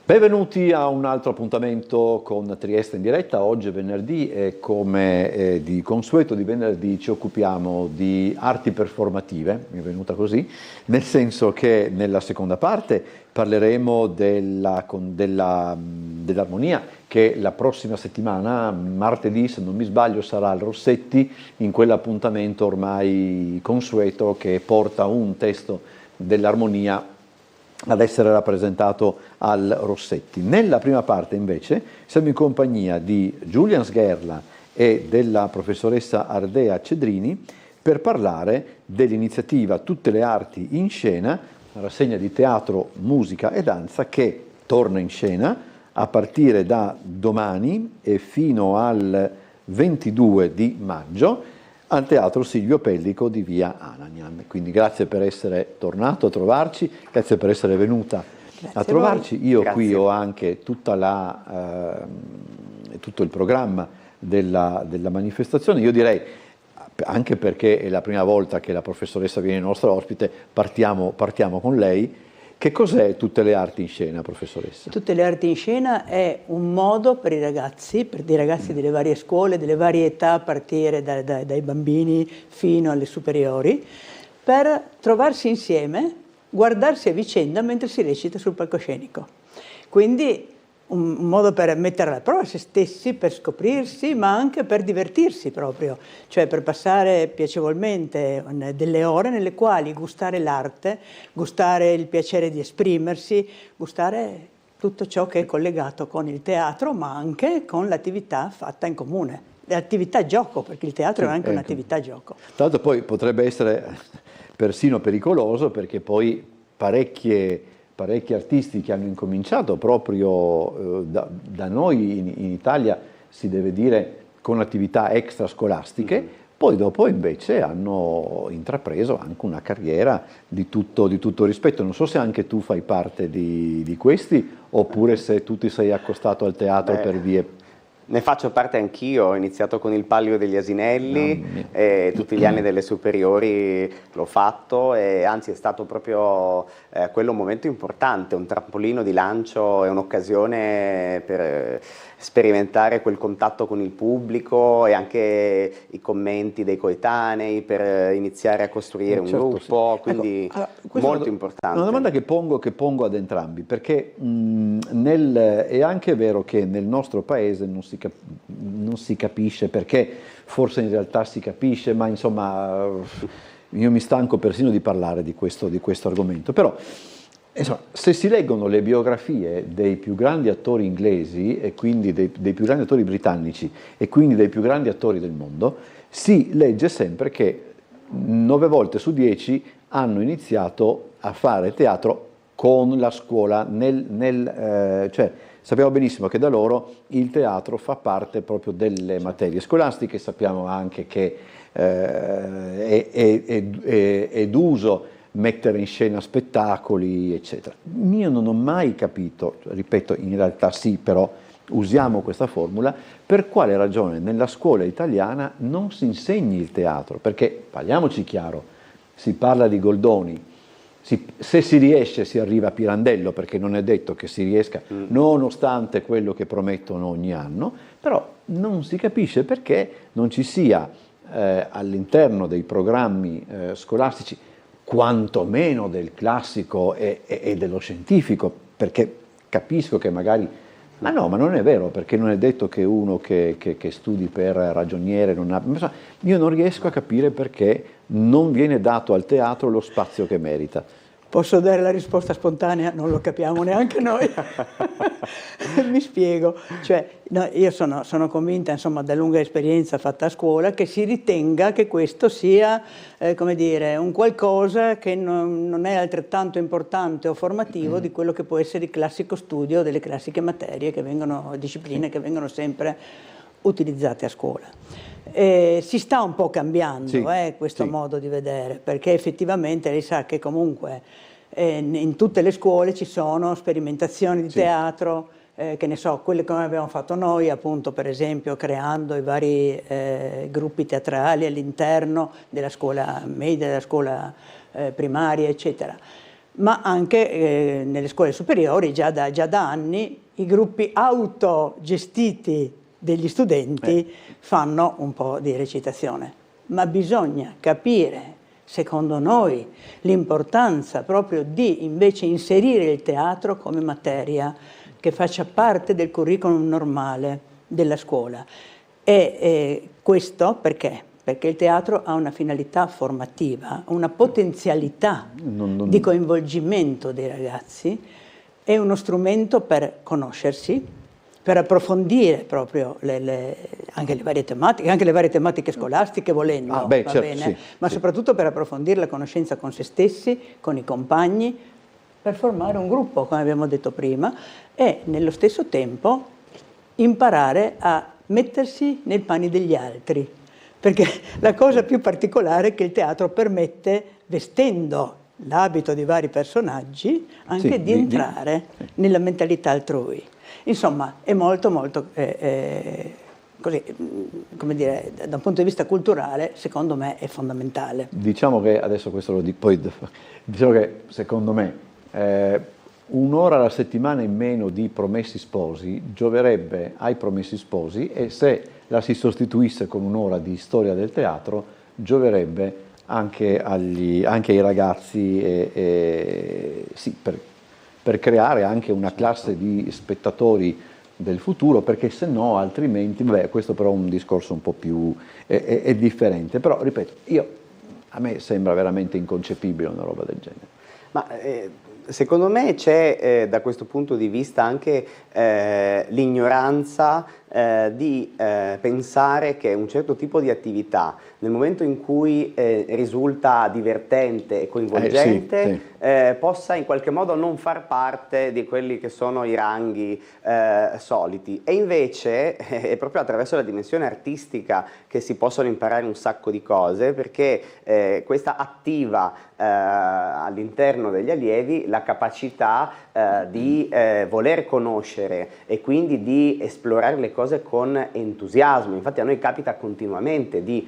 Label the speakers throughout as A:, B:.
A: Benvenuti a un altro appuntamento con Trieste in diretta. Oggi è venerdì e come di consueto di venerdì ci occupiamo di arti performative, mi è venuta così, nel senso che nella seconda parte parleremo dell'armonia che la prossima settimana, martedì se non mi sbaglio, sarà al Rossetti, in quell'appuntamento ormai consueto che porta un testo dell'armonia ad essere rappresentato al Rossetti. Nella prima parte invece siamo in compagnia di Julian Sgherla e della professoressa Ardea Cedrini per parlare dell'iniziativa Tutte le arti in scena, una rassegna di teatro, musica e danza che torna in scena a partire da domani e fino al 22 di maggio al Teatro Silvio Pellico di via Anagnan. Quindi grazie per essere tornato a trovarci, grazie per essere venuta a trovarci. Io grazie. Qui ho anche tutto il programma della manifestazione. Io direi, anche perché è la prima volta che la professoressa viene nostra ospite, partiamo con lei. Che cos'è Tutte le arti in scena, professoressa?
B: Tutte le arti in scena è un modo per i ragazzi delle varie scuole, delle varie età, a partire dai bambini fino alle superiori, per trovarsi insieme, guardarsi a vicenda mentre si recita sul palcoscenico. Quindi un modo per mettere alla prova se stessi, per scoprirsi, ma anche per divertirsi proprio, cioè per passare piacevolmente delle ore nelle quali gustare l'arte, gustare il piacere di esprimersi, gustare tutto ciò che è collegato con il teatro, ma anche con l'attività fatta in comune. L'attività gioco, perché il teatro è anche un'attività gioco.
A: Tra l'altro poi potrebbe essere persino pericoloso, perché poi parecchi artisti che hanno incominciato proprio da noi in Italia, si deve dire, con attività extrascolastiche, poi dopo invece hanno intrapreso anche una carriera di tutto rispetto. Non so se anche tu fai parte di questi, oppure se tu ti sei accostato al teatro per vie...
C: Ne faccio parte anch'io, ho iniziato con il Palio degli Asinelli e tutti gli anni delle superiori l'ho fatto, e anzi è stato proprio quello un momento importante, un trampolino di lancio e un'occasione per sperimentare quel contatto con il pubblico e anche i commenti dei coetanei, per iniziare a costruire un gruppo, sì. Quindi molto importante.
A: Una domanda che pongo ad entrambi, perché è anche vero che nel nostro paese non si capisce, perché forse in realtà si capisce, ma insomma io mi stanco persino di parlare di questo argomento, però insomma, se si leggono le biografie dei più grandi attori inglesi e quindi dei più grandi attori britannici e quindi dei più grandi attori del mondo, si legge sempre che 9 volte su 10 hanno iniziato a fare teatro con la scuola, cioè sappiamo benissimo che da loro il teatro fa parte proprio delle materie scolastiche, sappiamo anche che è d'uso mettere in scena spettacoli, eccetera. Io non ho mai capito, ripeto, in realtà sì, però usiamo questa formula, per quale ragione nella scuola italiana non si insegni il teatro, perché, parliamoci chiaro, si parla di Goldoni, se si riesce si arriva a Pirandello, perché non è detto che si riesca, nonostante quello che promettono ogni anno, però non si capisce perché non ci sia all'interno dei programmi scolastici, quantomeno del classico e dello scientifico, perché capisco che magari, ma no, ma non è vero, perché non è detto che uno che studi per ragioniere non ha... Io non riesco a capire perché non viene dato al teatro lo spazio che merita.
B: Posso dare la risposta spontanea? Non lo capiamo neanche noi. Mi spiego. Cioè, no, io sono convinta, insomma, da lunga esperienza fatta a scuola, che si ritenga che questo sia, come dire, un qualcosa che non è altrettanto importante o formativo di quello che può essere il classico studio delle classiche materie, discipline che vengono sempre utilizzate a scuola. Si sta un po' cambiando questo modo di vedere, perché effettivamente lei sa che comunque in tutte le scuole ci sono sperimentazioni di teatro, che ne so, quelle che abbiamo fatto noi, appunto, per esempio creando i vari gruppi teatrali all'interno della scuola media, della scuola primaria, eccetera. ma anche nelle scuole superiori già da anni i gruppi autogestiti degli studenti fanno un po' di recitazione. Ma bisogna capire, secondo noi, l'importanza proprio di invece inserire il teatro come materia che faccia parte del curriculum normale della scuola. E questo perché? Perché il teatro ha una finalità formativa, una potenzialità di coinvolgimento dei ragazzi, è uno strumento per conoscersi, per approfondire proprio anche le varie tematiche scolastiche volendo, va
A: certo,
B: bene?
A: Sì,
B: ma
A: sì.
B: soprattutto per approfondire la conoscenza con se stessi, con i compagni, per formare un gruppo, come abbiamo detto prima, e nello stesso tempo imparare a mettersi nei panni degli altri, perché la cosa più particolare è che il teatro permette, vestendo l'abito di vari personaggi, anche
A: Sì,
B: di entrare nella mentalità altrui. Insomma, è molto, molto, così, come dire, da un punto di vista culturale, secondo me è fondamentale.
A: Diciamo che, adesso questo lo dico, poi diciamo che secondo me un'ora alla settimana in meno di Promessi Sposi gioverebbe ai Promessi Sposi, e se la si sostituisse con un'ora di storia del teatro gioverebbe anche ai ragazzi, sì, per creare anche una classe di spettatori del futuro, perché se no altrimenti, vabbè, questo però è un discorso un po' più è differente, però ripeto, a me sembra veramente inconcepibile una roba del genere.
C: Ma secondo me c'è da questo punto di vista anche l'ignoranza di pensare che un certo tipo di attività, nel momento in cui risulta divertente e coinvolgente,
A: sì.
C: Possa in qualche modo non far parte di quelli che sono i ranghi soliti. E invece è proprio attraverso la dimensione artistica che si possono imparare un sacco di cose, perché questa attiva all'interno degli allievi la capacità di voler conoscere e quindi di esplorare le cose con entusiasmo. Infatti a noi capita continuamente di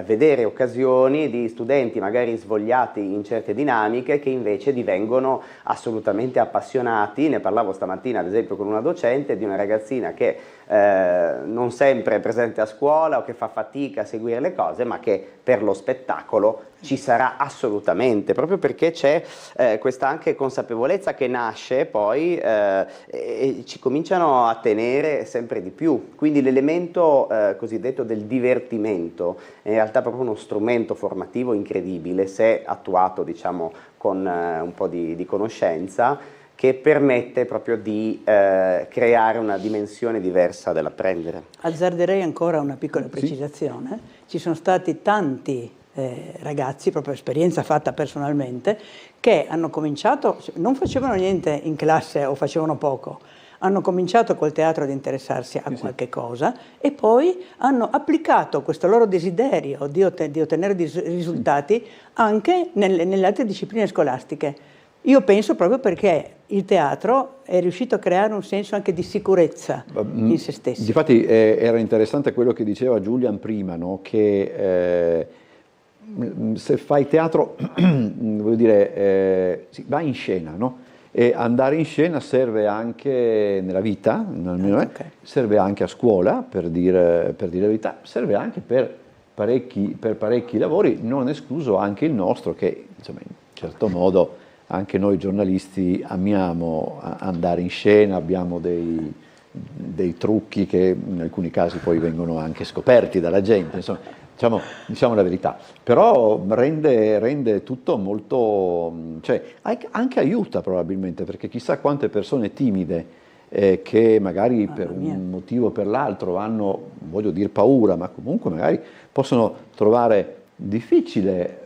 C: vedere occasioni di studenti magari svogliati in certe dinamiche che invece divengono assolutamente appassionati. Ne parlavo stamattina ad esempio con una docente di una ragazzina che non sempre è presente a scuola o che fa fatica a seguire le cose, ma che per lo spettacolo ci sarà assolutamente, proprio perché c'è questa anche consapevolezza che nasce poi e ci cominciano a tenere sempre di più. Quindi l'elemento cosiddetto del divertimento è in realtà proprio uno strumento formativo incredibile, se attuato, diciamo, con un po' di conoscenza, che permette proprio di creare una dimensione diversa dell'apprendere.
B: Azzarderei ancora una piccola precisazione. Ci sono stati tanti ragazzi, proprio esperienza fatta personalmente, che hanno cominciato, non facevano niente in classe o facevano poco, hanno cominciato col teatro ad interessarsi a qualche cosa e poi hanno applicato questo loro desiderio di ottenere risultati anche nelle altre discipline scolastiche. Io penso proprio perché il teatro è riuscito a creare un senso anche di sicurezza in se stessi.
A: Difatti era interessante quello che diceva Julian prima, no? Che se fai teatro, voglio dire, vai in scena, no? E andare in scena serve anche nella vita, serve anche a scuola, per dire la verità, serve anche per parecchi lavori, non escluso anche il nostro, che insomma in certo modo anche noi giornalisti amiamo andare in scena, abbiamo dei trucchi che in alcuni casi poi vengono anche scoperti dalla gente, insomma, diciamo la verità, però rende tutto molto, cioè anche aiuta probabilmente, perché chissà quante persone timide che magari per un motivo o per l'altro hanno, voglio dire paura, ma comunque magari possono trovare difficile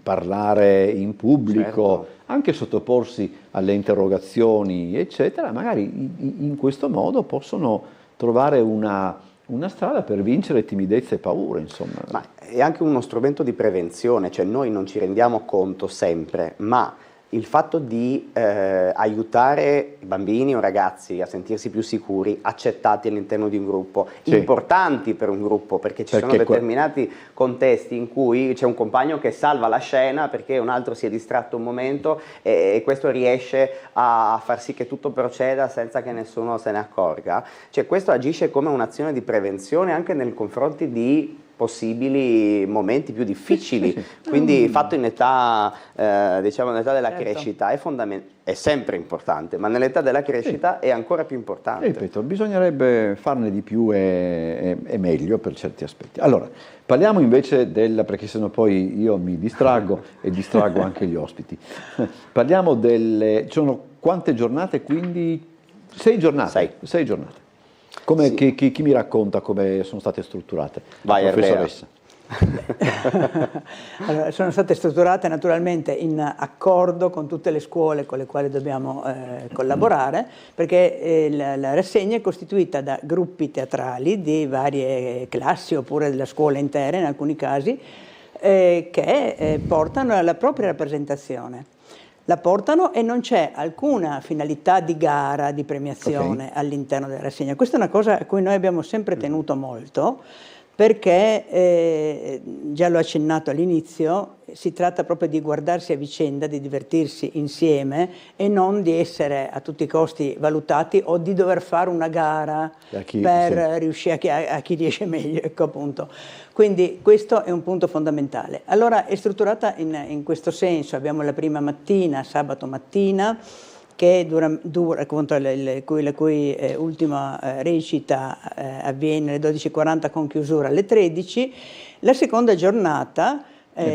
A: parlare in pubblico, anche sottoporsi alle interrogazioni, eccetera, magari in questo modo possono trovare una strada per vincere timidezza e paura, insomma.
C: Ma è anche uno strumento di prevenzione, cioè noi non ci rendiamo conto sempre, ma il fatto di aiutare bambini o ragazzi a sentirsi più sicuri, accettati all'interno di un gruppo,
A: sì,
C: importanti per un gruppo, perché ci sono determinati contesti in cui c'è un compagno che salva la scena perché un altro si è distratto un momento e questo riesce a far sì che tutto proceda senza che nessuno se ne accorga. Cioè, questo agisce come un'azione di prevenzione anche nei confronti di possibili momenti più difficili, quindi fatto in età, diciamo, nell'età della crescita è sempre importante, ma nell'età della crescita è ancora più importante.
A: Ripeto, bisognerebbe farne di più e meglio per certi aspetti. Allora, parliamo invece perché sennò poi io mi distraggo e distraggo anche gli ospiti. Parliamo ci sono quante giornate, quindi 6 giornate. 6 giornate. Sì. Chi mi racconta come sono state strutturate?
C: Vai,
A: professoressa.
B: Allora, sono state strutturate naturalmente in accordo con tutte le scuole con le quali dobbiamo collaborare, perché la rassegna è costituita da gruppi teatrali di varie classi oppure della scuola intera in alcuni casi, che portano la propria rappresentazione. La portano e non c'è alcuna finalità di gara, di premiazione all'interno della rassegna. Questa è una cosa a cui noi abbiamo sempre tenuto molto, perché, già l'ho accennato all'inizio, si tratta proprio di guardarsi a vicenda, di divertirsi insieme e non di essere a tutti i costi valutati o di dover fare una gara per riuscire a chi riesce meglio, ecco, appunto. Quindi questo è un punto fondamentale. Allora è strutturata in questo senso: abbiamo la prima mattina, sabato mattina, che dura appunto, la cui ultima recita avviene alle 12:40 con chiusura alle 13. La seconda giornata,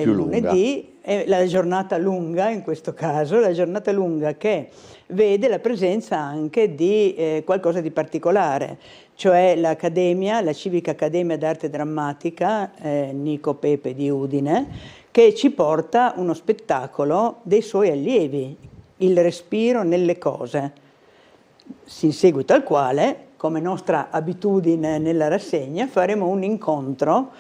B: lunedì, è la giornata lunga, in questo caso, la giornata lunga che vede la presenza anche di qualcosa di particolare, cioè l'Accademia, la Civica Accademia d'Arte Drammatica Nico Pepe di Udine, che ci porta uno spettacolo dei suoi allievi, Il respiro nelle cose, in seguito al quale, come nostra abitudine nella rassegna, faremo un incontro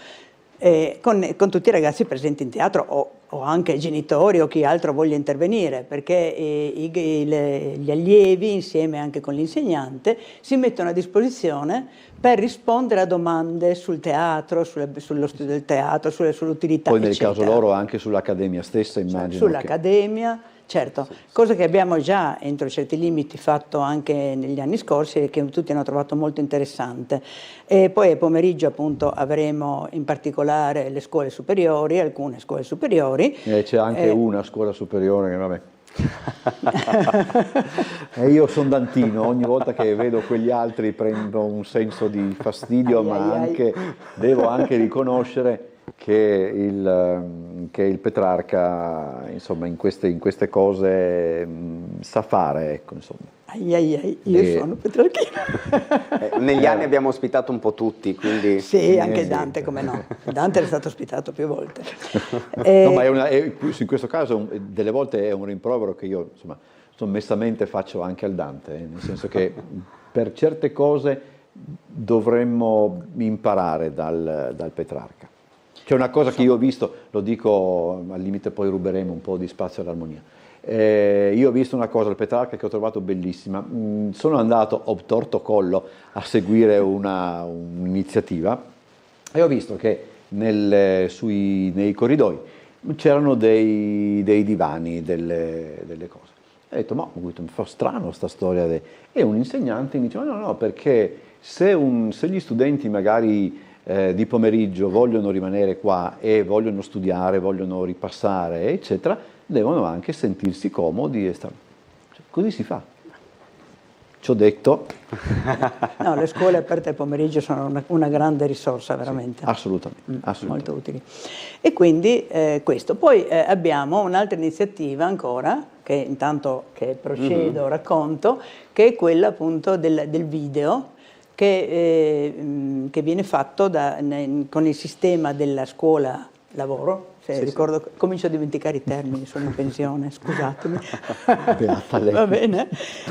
B: con tutti i ragazzi presenti in teatro o anche genitori o chi altro voglia intervenire, perché gli allievi, insieme anche con l'insegnante, si mettono a disposizione per rispondere a domande sul teatro, sullo studio del teatro, sull'utilità,
A: poi nel
B: eccetera.
A: caso loro anche sull'Accademia stessa, immagino.
B: Sull'Accademia, certo, cosa che abbiamo già entro certi limiti fatto anche negli anni scorsi e che tutti hanno trovato molto interessante. E poi a pomeriggio appunto avremo in particolare le scuole superiori, alcune scuole superiori.
A: C'è anche una scuola superiore che vabbè. E io sono dantino, ogni volta che vedo quegli altri prendo un senso di fastidio, ma devo anche riconoscere che il Petrarca, insomma, in queste cose sa fare, ecco, insomma.
B: Io sono petrarchino.
C: Negli anni abbiamo ospitato un po' tutti, quindi...
B: Sì, anche Dante, come no. Dante è stato ospitato più volte.
A: No, ma in questo caso delle volte è un rimprovero che io, insomma, sommessamente faccio anche al Dante, nel senso che per certe cose dovremmo imparare dal Petrarca. C'è una cosa che io ho visto, lo dico, al limite poi ruberemo un po' di spazio all'armonia. Io ho visto una cosa al Petrarca che ho trovato bellissima. Sono andato obtorto collo a seguire un'iniziativa e ho visto che nei corridoi c'erano dei divani, delle cose. Ho detto, ma mi fa strano sta storia. E un insegnante mi diceva, no, perché se gli studenti magari di pomeriggio vogliono rimanere qua e vogliono studiare, vogliono ripassare, eccetera, devono anche sentirsi comodi. Così si fa. Ci ho detto.
B: No, le scuole aperte al pomeriggio sono una grande risorsa, veramente.
A: Sì, assolutamente.
B: Molto utili. E quindi questo. Poi abbiamo un'altra iniziativa ancora, che intanto che procedo, racconto, che è quella appunto del video, che viene fatto con il sistema della scuola lavoro. Ricordo, comincio a dimenticare i termini, sono in pensione, scusatemi. Va bene.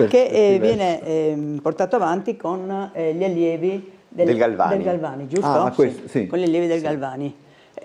B: Che viene portato avanti con gli allievi del Galvani, giusto?
A: Sì.
B: Con gli allievi del Galvani.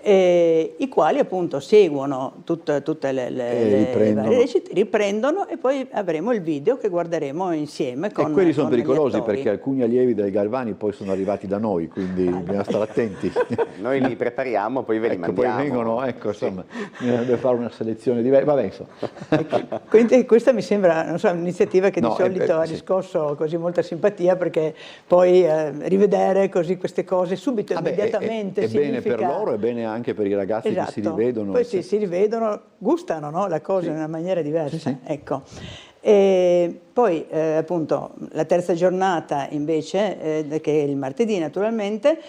B: i quali appunto seguono tutte le varie recite, riprendono e poi avremo il video che guarderemo insieme con
A: e quelli sono
B: con gli
A: pericolosi
B: attori.
A: perché alcuni allievi del Galvani poi sono arrivati da noi, quindi bisogna stare attenti.
C: Noi li prepariamo, poi ve li
A: Ecco, poi
C: mandiamo.
A: vengono, ecco, insomma, bisognerebbe fare una selezione diversa. Vabbè, insomma.
B: Quindi questa mi sembra, non so, un'iniziativa che
A: No,
B: di solito ha
A: sì.
B: riscosso così molta simpatia, perché poi rivedere così queste cose subito,
A: Vabbè,
B: immediatamente
A: è bene
B: significa...
A: per loro, è bene anche per i ragazzi che si
B: Esatto.
A: rivedono.
B: Poi si rivedono, gustano, no, la cosa in una maniera diversa.
A: Sì, sì.
B: Ecco. E poi appunto la terza giornata invece, che è il martedì naturalmente,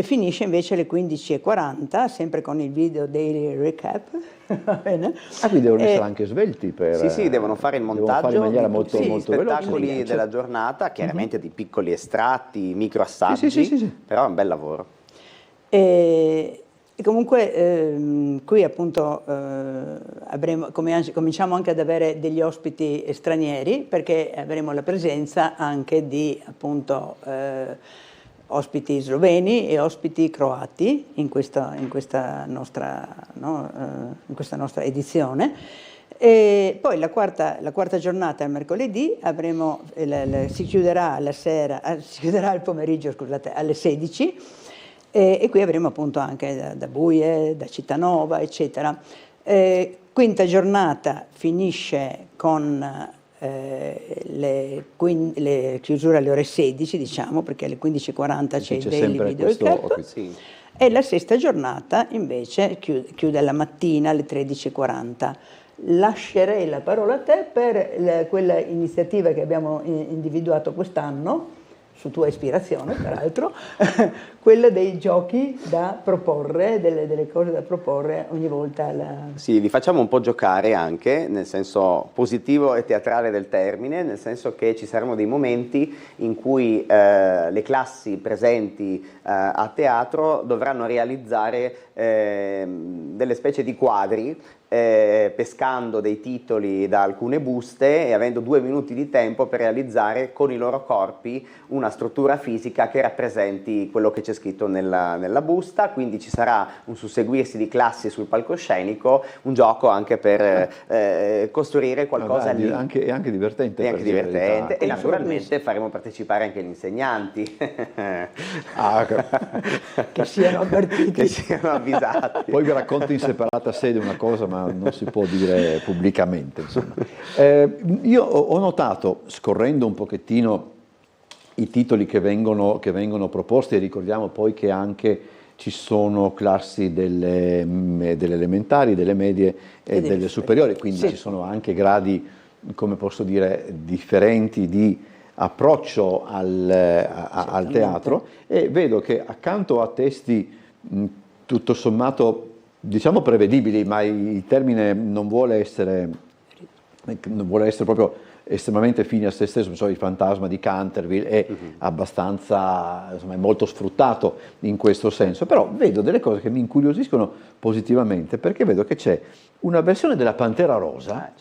B: finisce invece alle 15:40, sempre con il video daily recap. Va bene?
A: Ah, qui devono essere anche svelti per...
C: Sì, devono fare il montaggio
A: fare in maniera molto,
C: di tutti
A: molto
C: gli
A: veloce.
C: spettacoli della giornata, chiaramente di piccoli estratti, micro assaggi,
A: Sì.
C: però è un bel lavoro.
B: E comunque qui appunto cominciamo anche ad avere degli ospiti stranieri, perché avremo la presenza anche di appunto ospiti sloveni e ospiti croati in questa nostra edizione. E poi la quarta giornata, il mercoledì, si chiuderà il pomeriggio, scusate, alle 16. E qui avremo appunto anche da Buie, da Cittànova, eccetera. Quinta giornata finisce con le chiusure alle ore 16, diciamo, perché alle 15:40 c'è il daily video recap.
C: Sì.
B: E la sesta giornata invece chiude la mattina alle 13:40. Lascerei la parola a te per quella iniziativa che abbiamo individuato quest'anno, su tua ispirazione peraltro, quella dei giochi da proporre, delle cose da proporre ogni volta.
C: Sì, li facciamo un po' giocare anche, nel senso positivo e teatrale del termine, nel senso che ci saranno dei momenti in cui le classi presenti a teatro dovranno realizzare delle specie di quadri, pescando dei titoli da alcune buste e avendo 2 minuti di tempo per realizzare con i loro corpi una struttura fisica che rappresenti quello che c'è scritto nella busta. Quindi ci sarà un susseguirsi di classi sul palcoscenico, un gioco anche per costruire qualcosa lì.
A: È anche divertente.
C: È anche divertente, e naturalmente faremo partecipare anche gli insegnanti.
B: Che siano avvertiti.
C: Che siano avvisati.
A: Poi vi racconto in separata sede una cosa, ma non si può dire pubblicamente. Insomma. Io ho notato, scorrendo un pochettino i titoli che vengono proposti, e ricordiamo poi che anche ci sono classi delle elementari, delle medie e delle superiori, quindi
B: sì,
A: ci sono anche gradi, come posso dire, differenti di approccio al teatro, e vedo che accanto a testi tutto sommato, diciamo, prevedibili, ma il termine non vuole essere proprio estremamente fine a se stesso, non so, il Fantasma di Canterville è abbastanza, insomma, è molto sfruttato in questo senso, però vedo delle cose che mi incuriosiscono positivamente, perché vedo che c'è una versione della Pantera Rosa,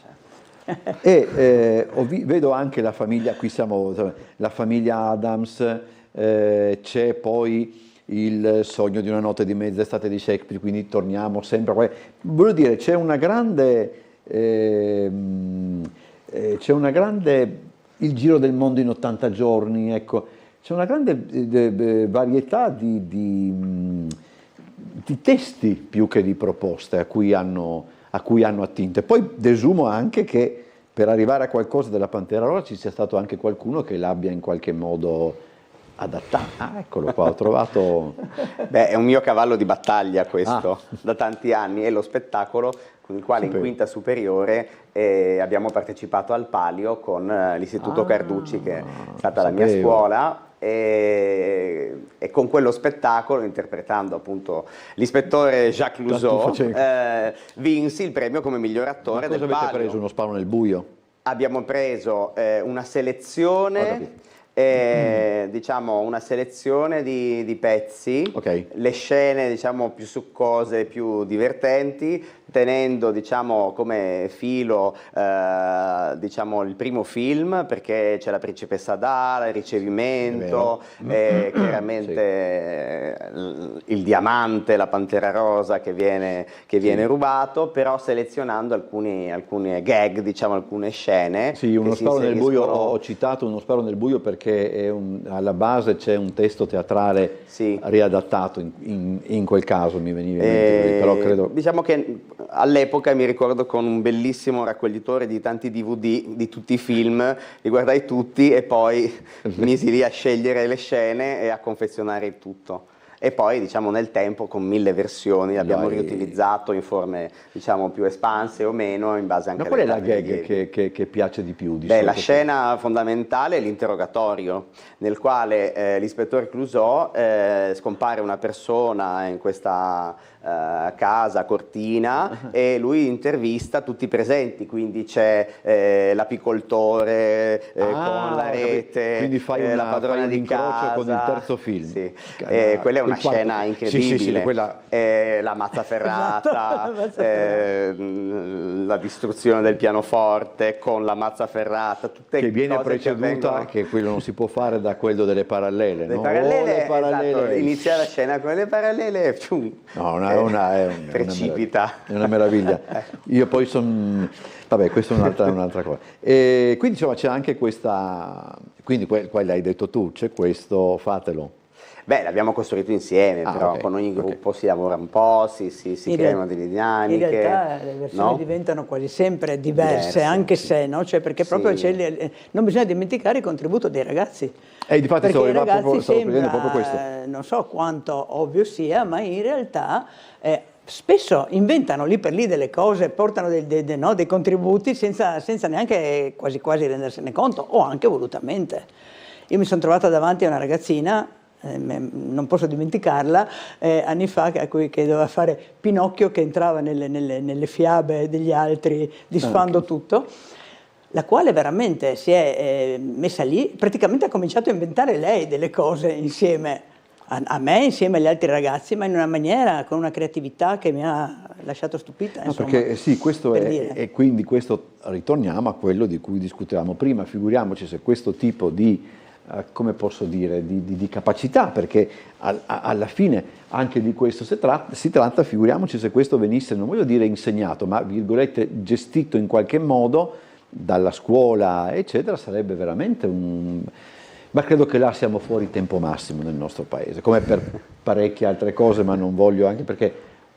A: e vedo anche la famiglia, qui siamo la famiglia Adams, c'è poi Il sogno di una notte di mezz'estate di Shakespeare, quindi torniamo sempre a voglio dire, c'è una grande Il giro del mondo in 80 giorni, ecco, c'è una grande varietà di testi più che di proposte a cui hanno attinto. E poi desumo anche che per arrivare a qualcosa della Pantera Rosa ci sia stato anche qualcuno che l'abbia in qualche modo adattato. Ah, eccolo qua, ho trovato...
C: Beh, è un mio cavallo di battaglia questo, da tanti anni, è lo spettacolo con il quale in quinta superiore abbiamo partecipato al Palio con l'Istituto Carducci, che è stata la mia scuola, e con quello spettacolo, interpretando appunto l'ispettore Jacques Louzeau, vinsi il premio come miglior attore del Palio.
A: Cosa avete preso? Uno sparo nel buio?
C: Abbiamo preso una selezione diciamo una selezione di pezzi,
A: Ok.
C: le scene diciamo più succose, più divertenti, tenendo diciamo come filo diciamo il primo film, perché c'è la principessa Dara, il ricevimento, chiaramente il diamante, la pantera rosa che viene rubato, però selezionando alcune gag, diciamo alcune scene.
A: Sì, Uno
C: che si
A: sparo nel buio,
C: inseriscono-
A: ho citato Uno sparo nel buio perché alla base c'è un testo teatrale
C: Sì.
A: riadattato in quel caso, mi veniva in mente così, però credo...
C: Diciamo che all'epoca mi ricordo con un bellissimo raccoglitore di tanti DVD di tutti i film, li guardai tutti e poi misi lì a scegliere le scene e a confezionare il tutto. E poi diciamo nel tempo con 1000 versioni l'abbiamo
A: Dai.
C: riutilizzato in forme diciamo più espanse o meno in base anche
A: Ma qual è la
C: all'età degli
A: gag
C: allievi.
A: che piace di più? Di
C: Beh, la
A: solito?
C: scena fondamentale è l'interrogatorio, nel quale l'ispettore Clouseau scompare una persona in questa casa, cortina, e lui intervista tutti i presenti, quindi c'è l'apicoltore con la
A: ho capito.
C: rete,
A: Quindi fai
C: la padrona
A: un
C: di
A: incrocio
C: casa.
A: con il terzo film.
C: Sì.
A: Quella
C: Quella è una
A: quel quarto
C: scena
A: film.
C: incredibile.
A: Sì, quella...
C: La mazzaferrata,
B: Esatto, la mazzaferrata.
C: la distruzione del pianoforte con la mazzaferrata, tutte
A: che viene
C: cose
A: preceduta,
C: avvengono-
A: che quello non si può fare, da quello delle parallele,
C: le
A: no?
C: parallele,
A: Le parallele.
C: esatto, inizia la scena con le parallele,
A: No,
C: precipita.
A: è una meraviglia. Io poi sono... Vabbè, questa è un'altra cosa. E quindi insomma c'è anche questa... Quindi qua l'hai detto tu, c'è questo, fatelo.
C: Beh, l'abbiamo costruito insieme, però
A: ok,
C: con ogni
A: ok.
C: gruppo si lavora un po', si
B: In
C: creano
B: real-
C: delle dinamiche.
B: In realtà le versioni
C: no?
B: diventano quasi sempre diverse,
C: Diverse,
B: anche
C: sì.
B: se, no? Cioè, perché proprio
C: Sì.
B: non bisogna dimenticare il contributo dei ragazzi.
A: Difatti
B: Perché i ragazzi
A: stavo prendendo proprio questo.
B: non so quanto ovvio sia, ma in realtà spesso inventano lì per lì delle cose, portano dei contributi senza neanche quasi rendersene conto, o anche volutamente. Io mi sono trovata davanti a una ragazzina, non posso dimenticarla, anni fa, che doveva fare Pinocchio, che entrava nelle fiabe degli altri disfando tutto, la quale veramente si è messa lì, praticamente ha cominciato a inventare lei delle cose insieme a me, insieme agli altri ragazzi, ma in una maniera, con una creatività che mi ha lasciato stupita.
A: No,
B: Insomma,
A: perché sì, questo
B: per
A: è,
B: dire.
A: e quindi questo ritorniamo a quello di cui discutevamo prima, figuriamoci se questo tipo di, come posso dire, di capacità, perché alla fine anche di questo si tratta, figuriamoci se questo venisse, non voglio dire insegnato, ma virgolette gestito in qualche modo dalla scuola, eccetera, sarebbe veramente un... Ma credo che là siamo fuori tempo massimo nel nostro paese, come per parecchie altre cose, ma non voglio, anche perché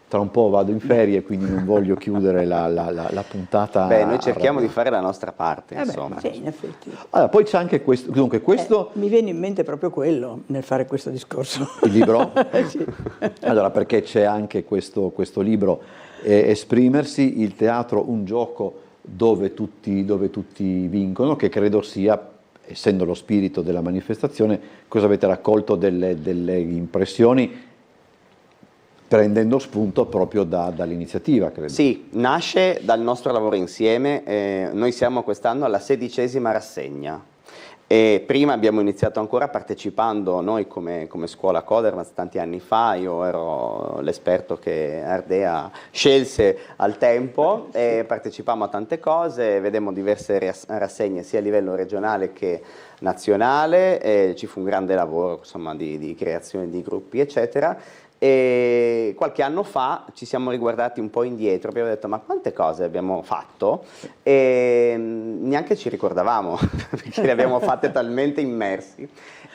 A: tra un po' vado in ferie, quindi non voglio chiudere la puntata.
C: Beh, noi cerchiamo di fare la nostra parte, insomma.
B: Sì, in effetti.
A: Allora, poi c'è anche questo, dunque questo...
B: Mi viene in mente proprio quello nel fare questo discorso.
A: Il libro?
B: Sì.
A: Allora, perché c'è anche questo libro, Esprimersi, il teatro, un gioco dove tutti vincono, che credo sia, essendo lo spirito della manifestazione, cosa avete raccolto delle impressioni prendendo spunto proprio dall'iniziativa, credo.
C: Sì, nasce dal nostro lavoro insieme, noi siamo quest'anno alla 16ª rassegna. E prima abbiamo iniziato ancora partecipando noi come scuola Codermaz tanti anni fa, io ero l'esperto che Ardea scelse al tempo e partecipammo a tante cose, vedemmo diverse rassegne sia a livello regionale che nazionale, e ci fu un grande lavoro insomma, di creazione di gruppi eccetera. E qualche anno fa ci siamo riguardati un po' indietro, abbiamo detto ma quante cose abbiamo fatto e neanche ci ricordavamo perché le abbiamo fatte talmente immersi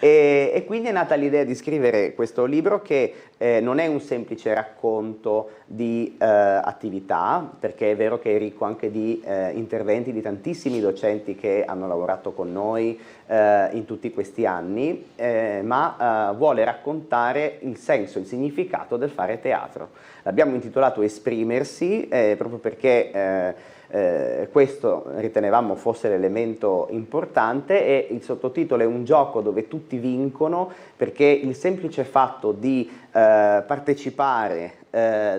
C: e quindi è nata l'idea di scrivere questo libro che non è un semplice racconto di attività, perché è vero che è ricco anche di interventi di tantissimi docenti che hanno lavorato con noi in tutti questi anni, ma vuole raccontare il senso, il significato del fare teatro. L'abbiamo intitolato Esprimersi proprio perché questo ritenevamo fosse l'elemento importante, e il sottotitolo è un gioco dove tutti vincono, perché il semplice fatto di partecipare,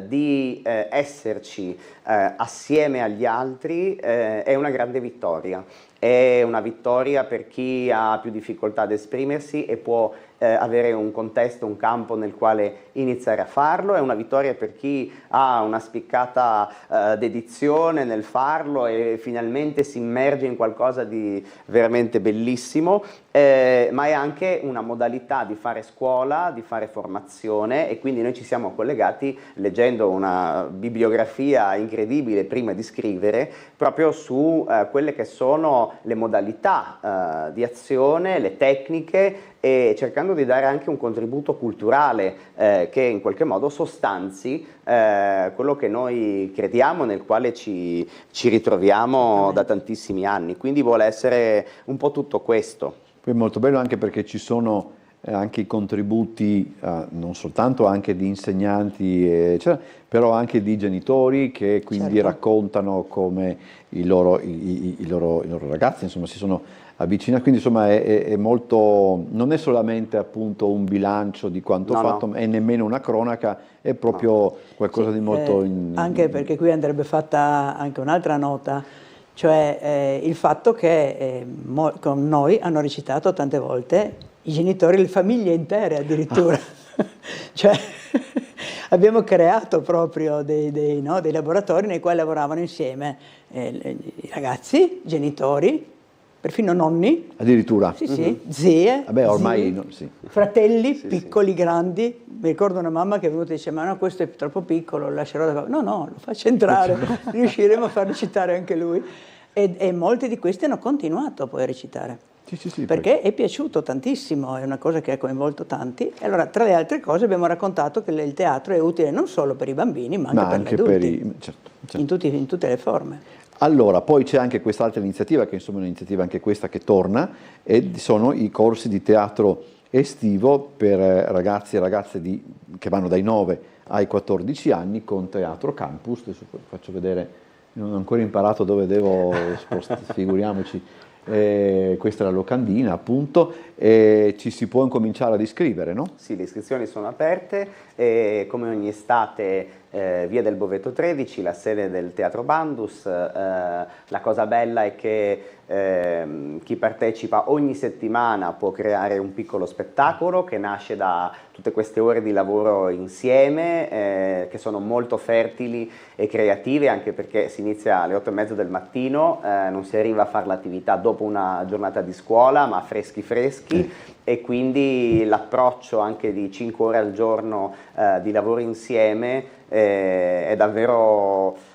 C: di esserci assieme agli altri è una grande vittoria. è una vittoria per chi ha più difficoltà ad esprimersi e può avere un contesto, un campo nel quale iniziare a farlo, è una vittoria per chi ha una spiccata dedizione nel farlo e finalmente si immerge in qualcosa di veramente bellissimo, ma è anche una modalità di fare scuola, di fare formazione, e quindi noi ci siamo collegati leggendo una bibliografia incredibile prima di scrivere proprio su quelle che sono le modalità di azione, le tecniche, e cercando di dare anche un contributo culturale che in qualche modo sostanzi quello che noi crediamo, nel quale ci ritroviamo da tantissimi anni. Quindi vuole essere un po' tutto questo.
A: Poi è molto bello anche perché ci sono anche i contributi, non soltanto anche di insegnanti, eccetera, però anche di genitori che quindi
B: certo.
A: raccontano come i loro ragazzi, insomma, si sono avvicinati. Quindi insomma è molto, non è solamente appunto un bilancio di quanto fatto,
C: No.
A: è nemmeno una cronaca, è proprio qualcosa di molto...
B: Anche perché qui andrebbe fatta anche un'altra nota, cioè il fatto che con noi hanno recitato tante volte i genitori, le famiglie intere addirittura. Cioè abbiamo creato proprio dei laboratori nei quali lavoravano insieme i ragazzi, genitori, perfino nonni.
A: Addirittura?
B: Sì, zie,
A: Vabbè, ormai
B: zii,
A: sì.
B: fratelli, piccoli, grandi. Mi ricordo una mamma che è venuta e dice: ma no, questo è troppo piccolo, lo lascerò da... No, lo faccio entrare, riusciremo a far recitare anche lui. E molti di questi hanno continuato poi a recitare.
A: Sì,
B: perché è piaciuto tantissimo, è una cosa che ha coinvolto tanti. E allora, tra le altre cose, abbiamo raccontato che il teatro è utile non solo per i bambini, ma anche per gli adulti,
A: certo.
B: In tutte le forme.
A: Allora, poi c'è anche quest'altra iniziativa, che insomma è un'iniziativa anche questa che torna, e sono i corsi di teatro estivo per ragazzi e ragazze che vanno dai 9 ai 14 anni con Teatro Campus. Adesso faccio vedere, non ho ancora imparato dove devo spostare, figuriamoci. Questa è la locandina, appunto, e ci si può incominciare ad iscrivere, no?
C: Sì, le iscrizioni sono aperte e come ogni estate via del Boveto 13, la sede del Teatro Bandus. La cosa bella è che chi partecipa ogni settimana può creare un piccolo spettacolo che nasce da tutte queste ore di lavoro insieme, che sono molto fertili e creative, anche perché si inizia alle 8:30 del mattino, non si arriva a fare l'attività dopo una giornata di scuola, ma freschi, e quindi l'approccio anche di 5 ore al giorno di lavoro insieme è davvero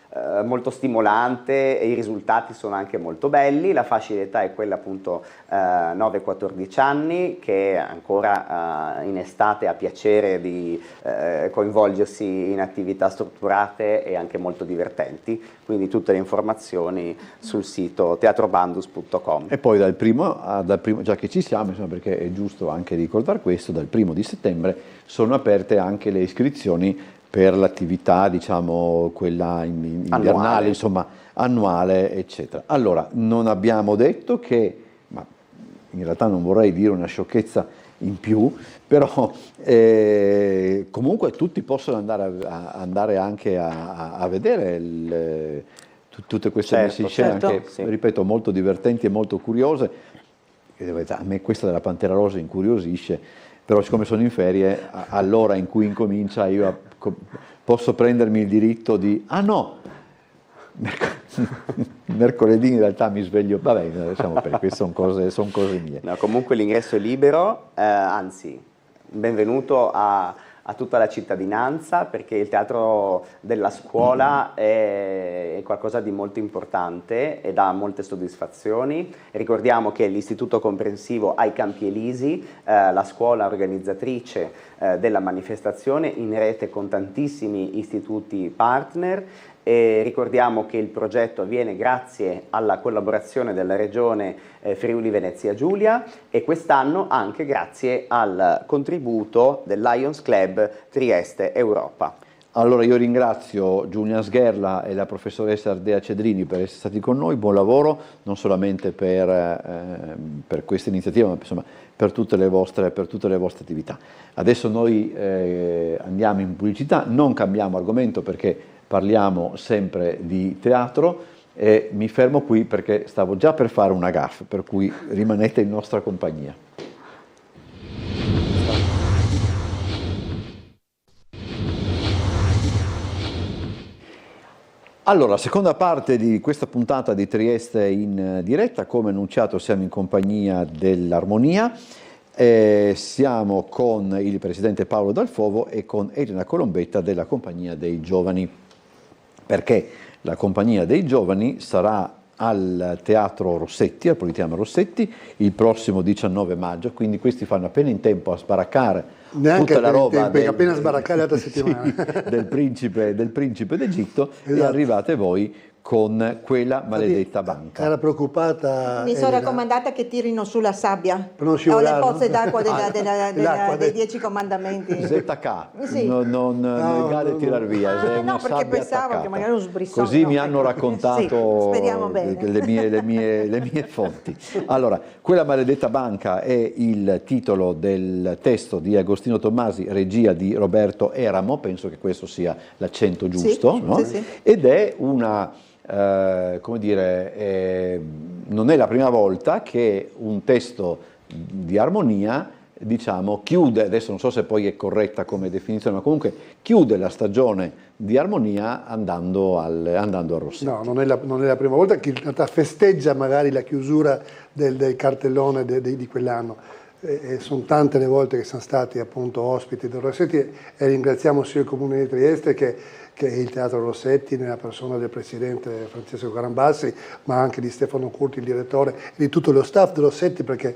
C: molto stimolante e i risultati sono anche molto belli. La fascia di età è quella appunto 9-14 anni, che ancora in estate ha piacere di coinvolgersi in attività strutturate e anche molto divertenti, quindi tutte le informazioni sul sito teatrobandus.com.
A: E poi dal primo, già che ci siamo, insomma, perché è giusto anche ricordare questo, dal 1° di settembre sono aperte anche le iscrizioni per l'attività, diciamo, quella invernale, insomma, annuale, eccetera. Allora, non abbiamo detto che, ma in realtà non vorrei dire una sciocchezza in più, però comunque tutti possono andare anche a vedere tutte queste messe in scena, anche, ripeto, molto divertenti e molto curiose. A me questa della Pantera Rosa incuriosisce, però siccome sono in ferie, all'ora in cui incomincia io posso prendermi il diritto di... mercoledì in realtà mi sveglio, vabbè, lasciamo per queste sono cose mie.
C: No, comunque l'ingresso è libero, anzi, benvenuto a tutta la cittadinanza, perché il teatro della scuola è qualcosa di molto importante e dà molte soddisfazioni. Ricordiamo che l'Istituto Comprensivo ha i Campi Elisi, la scuola organizzatrice della manifestazione, in rete con tantissimi istituti partner. E ricordiamo che il progetto avviene grazie alla collaborazione della Regione Friuli Venezia Giulia e quest'anno anche grazie al contributo del Lions Club Trieste Europa.
A: Allora io ringrazio Giulia Sgherla e la professoressa Ardea Cedrini per essere stati con noi, buon lavoro non solamente per questa iniziativa, ma insomma per tutte le vostre attività. Adesso noi andiamo in pubblicità, non cambiamo argomento perché parliamo sempre di teatro e mi fermo qui perché stavo già per fare una gaffe, per cui rimanete in nostra compagnia. Allora, seconda parte di questa puntata di Trieste in diretta, come annunciato siamo in compagnia dell'Armonia, siamo con il presidente Paolo Dalfovo e con Elena Colombetta della Compagnia dei Giovani, perché la Compagnia dei Giovani sarà al Teatro Rossetti, al Politeama Rossetti, il prossimo 19 maggio, quindi questi fanno appena in tempo a sbaraccare tutta la roba
D: appena sbaraccare l'altra settimana.
A: Sì, del principe d'Egitto, esatto. E arrivate voi con quella maledetta banca.
D: Era preoccupata.
E: Mi sono raccomandata che tirino sulla sabbia.
D: Per non
E: Ho
D: scivolare,
E: le pozze d'acqua
D: l'acqua
E: dei 10 comandamenti.
A: ZK,
E: sì.
A: non negare tirar via.
E: No, perché pensavo
A: attaccata.
E: Che magari un sbrissone.
A: Così mi hanno raccontato
E: sì, speriamo bene.
A: le mie fonti. Allora, quella maledetta banca è il titolo del testo di Agostino Tommasi, regia di Roberto Eramo, penso che questo sia l'accento giusto,
E: sì,
A: no?
E: sì, sì.
A: Ed è una... come dire, non è la prima volta che un testo di Armonia, diciamo, chiude, adesso non so se poi è corretta come definizione, ma comunque chiude la stagione di Armonia andando al Rossetti.
D: No, non è la prima volta che in realtà festeggia magari la chiusura del cartellone di quell'anno. Sono tante le volte che siamo stati appunto ospiti del Rossetti e ringraziamo sia il Comune di Trieste che il Teatro Rossetti, nella persona del presidente Francesco Carambassi, ma anche di Stefano Curti, il direttore, e di tutto lo staff del Rossetti, perché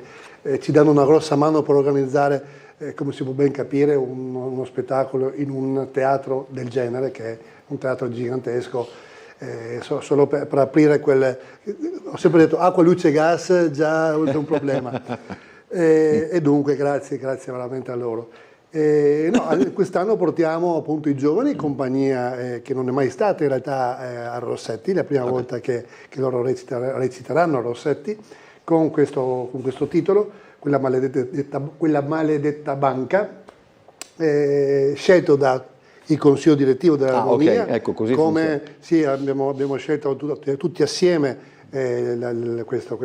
D: ci danno una grossa mano per organizzare, come si può ben capire, uno spettacolo in un teatro del genere, che è un teatro gigantesco. Solo per aprire ho sempre detto acqua, luce e gas, già è un problema. E dunque grazie veramente a loro. Quest'anno portiamo appunto i giovani, compagnia che non è mai stata in realtà a Rossetti, la prima volta che loro reciteranno a Rossetti, con questo titolo, quella maledetta banca, scelto da il consiglio direttivo dell'Armonia,
A: okay. Ecco, così
D: come sì, abbiamo scelto tutti assieme questo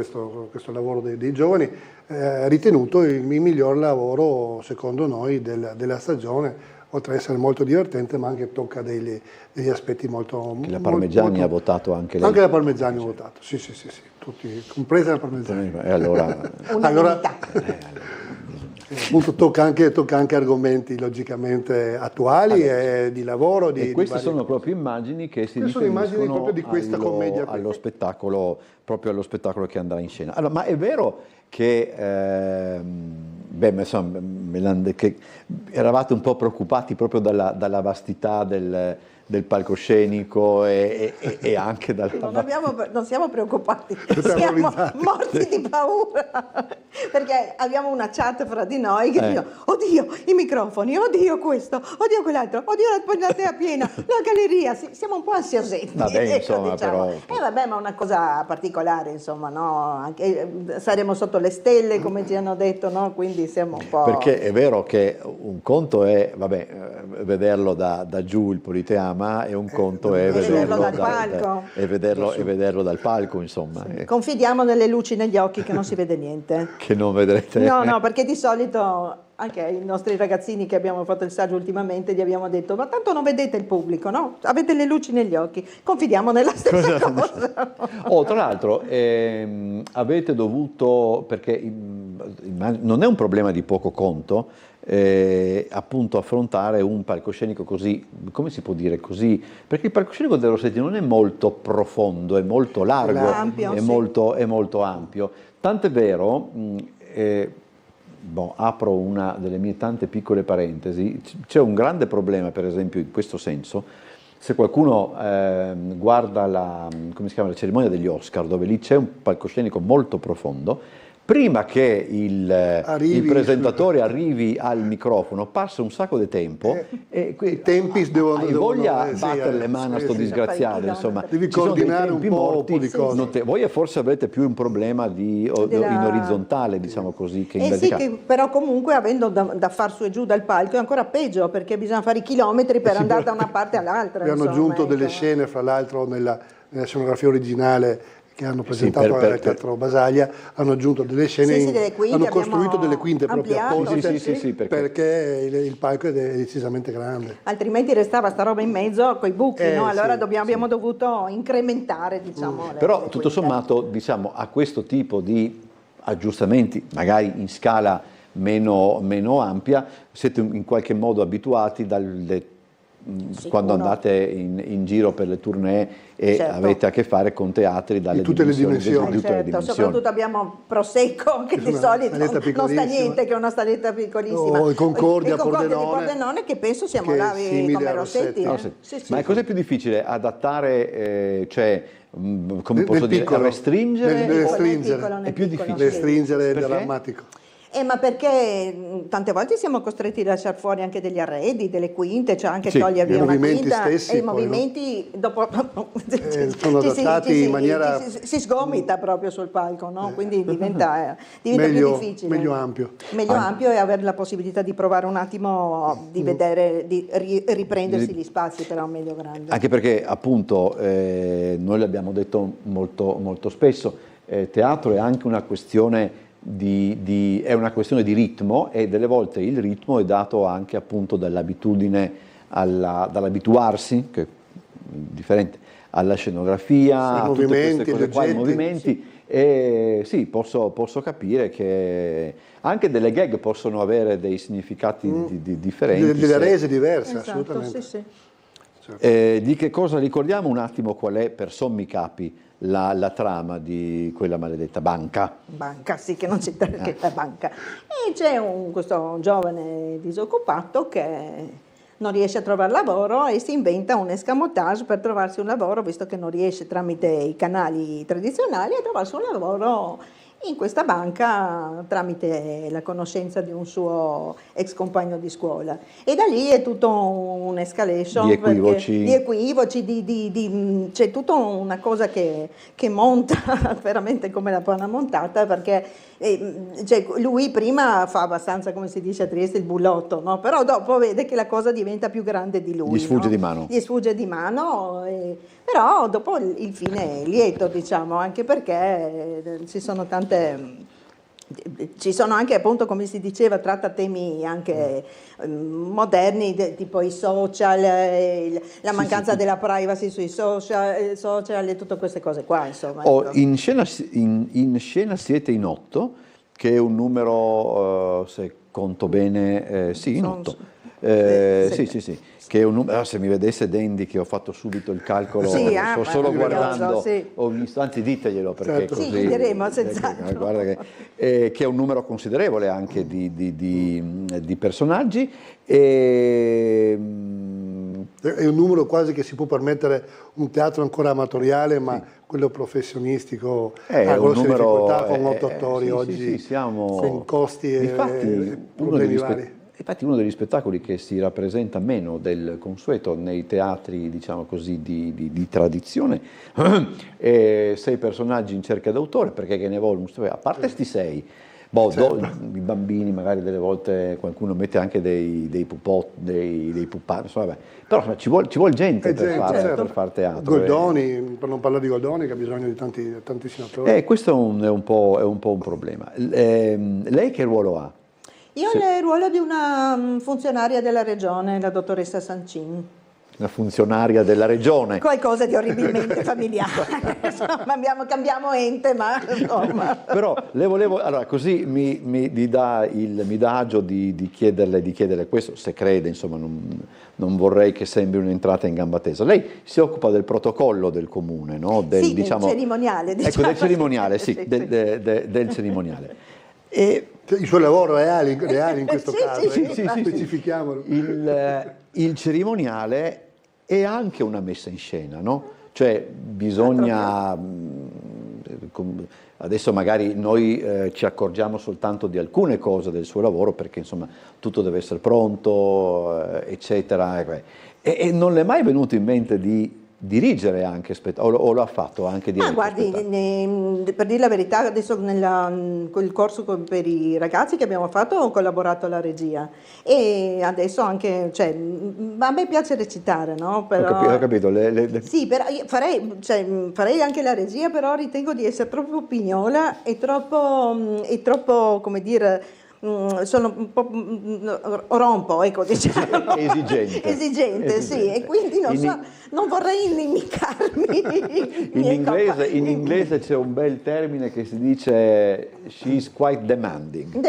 D: lavoro dei giovani, ritenuto il miglior lavoro secondo noi della stagione, oltre ad essere molto divertente, ma anche tocca degli aspetti molto...
A: Che la Parmigiani ha votato anche lei.
D: Anche la Parmigiani ha votato, sì, tutti, compresa la Parmigiani.
A: E allora...
D: Appunto tocca anche argomenti logicamente attuali e di lavoro.
A: E queste sono proprio immagini che si
D: riferiscono proprio di questa commedia
A: allo spettacolo, proprio allo spettacolo che andrà in scena. Allora, ma è vero che, che eravate un po' preoccupati proprio dalla vastità del palcoscenico e anche dalla...
E: Non siamo preoccupati, siamo morti di paura, perché abbiamo una chat fra di noi che dicono, oddio i microfoni, oddio questo, oddio quell'altro, oddio la platea piena, la galleria, siamo un po' ansiosetti.
A: Vabbè, insomma,
E: diciamo.
A: però...
E: vabbè, ma una cosa particolare, insomma, no? Anche, saremo sotto le stelle, come ci hanno detto, no? Quindi siamo un po'...
A: Perché è vero che un conto è, vederlo da giù il Politeama, e un conto è vederlo dal palco. E vederlo dal palco, insomma.
E: Sì. Confidiamo nelle luci negli occhi che non si vede niente.
A: Che non vedrete.
E: No, perché di solito anche ai nostri ragazzini che abbiamo fatto il saggio ultimamente gli abbiamo detto, ma tanto non vedete il pubblico, no? Avete le luci negli occhi. Confidiamo nella stessa cosa.
A: Tra l'altro avete dovuto, perché non è un problema di poco conto, appunto affrontare un palcoscenico così, come si può dire così, perché il palcoscenico del Rossetti non è molto profondo, è molto largo, è molto ampio, tant'è vero, apro una delle mie tante piccole parentesi, c'è un grande problema per esempio in questo senso, se qualcuno guarda la cerimonia degli Oscar, dove lì c'è un palcoscenico molto profondo, prima che il presentatore arrivi al microfono passa un sacco di tempo e
D: i tempi devono
A: voglia battere le mani a sto disgraziato, insomma
D: devi coordinare un po' di cose.
A: Voi forse avrete più un problema in orizzontale, diciamo così, che in verticale.
E: Che però comunque avendo da far su e giù dal palco è ancora peggio, perché bisogna fare i chilometri per andare da una parte all'altra.
D: Hanno aggiunto delle scene, fra l'altro nella nella scenografia originale che hanno presentato al Teatro Basaglia, hanno aggiunto delle scene,
E: Sì, delle quinte,
D: hanno costruito delle quinte proprio
E: ampliato,
D: apposite,
A: sì,
D: perché il palco è decisamente grande.
E: Altrimenti restava sta roba in mezzo coi buchi, no? Allora
D: sì,
E: abbiamo dovuto incrementare, diciamo.
A: Però
E: le
A: tutto
E: quinte.
A: sommato, diciamo, a questo tipo di aggiustamenti, magari in scala meno ampia, siete in qualche modo abituati quando andate in giro per le tournée e
E: Certo.
A: avete a che fare con teatri dalle
D: Di tutte le
A: dimensioni.
D: dimensioni.
A: di tutte le
E: Certo,
A: dimensioni.
E: soprattutto abbiamo Prosecco che
D: Che
E: di
D: è una
E: solito
D: saletta
E: non sta
D: piccolissima.
E: niente, che è una saletta piccolissima.
D: O il Concordia
E: Il Concordia di
D: Pordenone,
E: Pordenone che penso siamo
D: che è
E: bravi
D: simile
E: come
D: a
E: Rossetti.
D: Rossetti.
E: Sì.
A: Ma cos'è più difficile? Adattare, come posso
D: nel
A: dire,
D: piccolo,
A: restringere?
D: nel
E: Nel
D: stringere.
E: piccolo, nel
A: È più
E: piccolo,
A: difficile.
E: sì.
D: Restringere è
A: Perché?
D: drammatico.
E: Ma perché tante volte siamo costretti a lasciare fuori anche degli arredi, delle quinte, cioè anche
A: Sì,
E: togliere via
D: i
E: una
D: movimenti
E: quinta
D: stessi
E: e i
D: poi,
E: movimenti dopo
D: sono adattati in maniera-
E: si sgomita proprio sul palco, no? Quindi diventa più
D: Meglio,
E: difficile.
D: meglio ampio.
E: Meglio ampio e avere la possibilità di provare un attimo di vedere, di riprendersi gli spazi, però meglio grande.
A: Anche perché appunto noi l'abbiamo detto molto spesso, teatro è anche una questione è una questione di ritmo, e delle volte il ritmo è dato anche appunto dall'abitudine, dall'abituarsi, che è differente, alla scenografia, a tutte queste cose qua, i movimenti. E sì, posso capire che anche delle gag possono avere dei significati differenti.
D: Delle rese diverse,
E: Esatto,
D: assolutamente.
E: sì.
A: Di che cosa ricordiamo un attimo qual è, per sommi capi, la trama di quella maledetta banca?
E: Banca, sì, che non c'è che la banca. E c'è questo giovane disoccupato che non riesce a trovare lavoro e si inventa un escamotage per trovarsi un lavoro, visto che non riesce tramite i canali tradizionali a trovarsi un lavoro in questa banca tramite la conoscenza di un suo ex compagno di scuola. E da lì è tutto un escalation,
A: Di equivoci.
E: di equivoci, c'è tutta una cosa che monta veramente come la panna montata, perché cioè, lui prima fa abbastanza, come si dice a Trieste, il bullotto, no? Però dopo vede che la cosa diventa più grande di lui.
A: Gli sfugge
E: no?
A: di mano.
E: Gli sfugge di mano, però dopo il fine è lieto, diciamo, anche perché ci sono anche, appunto, come si diceva, tratta temi anche moderni, tipo i social, la mancanza della privacy sui social e tutte queste cose qua, insomma. Ecco.
A: In scena siete in 8, che è un numero, se conto bene, sì, in 8. Sì. Che è un numero, se mi vedesse Dendi che ho fatto subito il calcolo,
E: Sì,
A: solo
E: meraviglioso,
A: guardando,
E: sì.
A: ho visto, anzi diteglielo perché
D: Certo.
A: così.
E: Sì, gli diremo, senz'altro.
A: Guarda che è un numero considerevole anche di personaggi.
D: È un numero quasi che si può permettere un teatro ancora amatoriale, ma quello professionistico ha grosse difficoltà con 8 attori oggi,
A: siamo
D: con costi e problemi vari.
A: Infatti uno degli spettacoli che si rappresenta meno del consueto nei teatri, diciamo così, di tradizione, è 6 personaggi in cerca d'autore, perché che ne vuole, a parte sti 6, i bambini magari delle volte qualcuno mette anche dei pupotti, dei pupazzi, insomma, però insomma, ci vuol gente per far teatro.
D: Goldoni, per non parlare di Goldoni, che ha bisogno di tantissimi attori.
A: Questo è un po' un problema. Lei che ruolo ha?
E: Io ho il ruolo di una funzionaria della regione, la dottoressa Sancin.
A: Una funzionaria della regione.
E: Qualcosa di orribilmente familiare. Insomma, cambiamo ente, ma insomma.
A: Però le volevo, allora così mi dà agio di chiederle questo, se crede, insomma, non vorrei che sembri un'entrata in gamba tesa. Lei si occupa del protocollo del comune, no?
E: Sì,
A: diciamo,
E: del cerimoniale.
A: Ecco, del cerimoniale, sì, del cerimoniale. E
D: Il suo lavoro è reale in questo caso,
A: sì,
D: specifichiamolo.
A: Il cerimoniale è anche una messa in scena, no? Cioè bisogna, adesso magari noi ci accorgiamo soltanto di alcune cose del suo lavoro, perché insomma tutto deve essere pronto, eccetera, e non le è mai venuto in mente di dirigere anche o lo ha fatto anche
E: Ma
A: dirigere
E: guardi, per dire la verità, adesso quel corso per i ragazzi che abbiamo fatto ho collaborato alla regia e adesso anche, cioè, a me piace recitare, no? Però,
A: Ho capito.
E: Sì, però io farei anche la regia, però ritengo di essere troppo pignola e troppo, come dire, sono un po' rompo, ecco, diciamo. Esigente, sì, e quindi non vorrei inimicarmi.
A: In inglese c'è un bel termine che si dice she's quite demanding.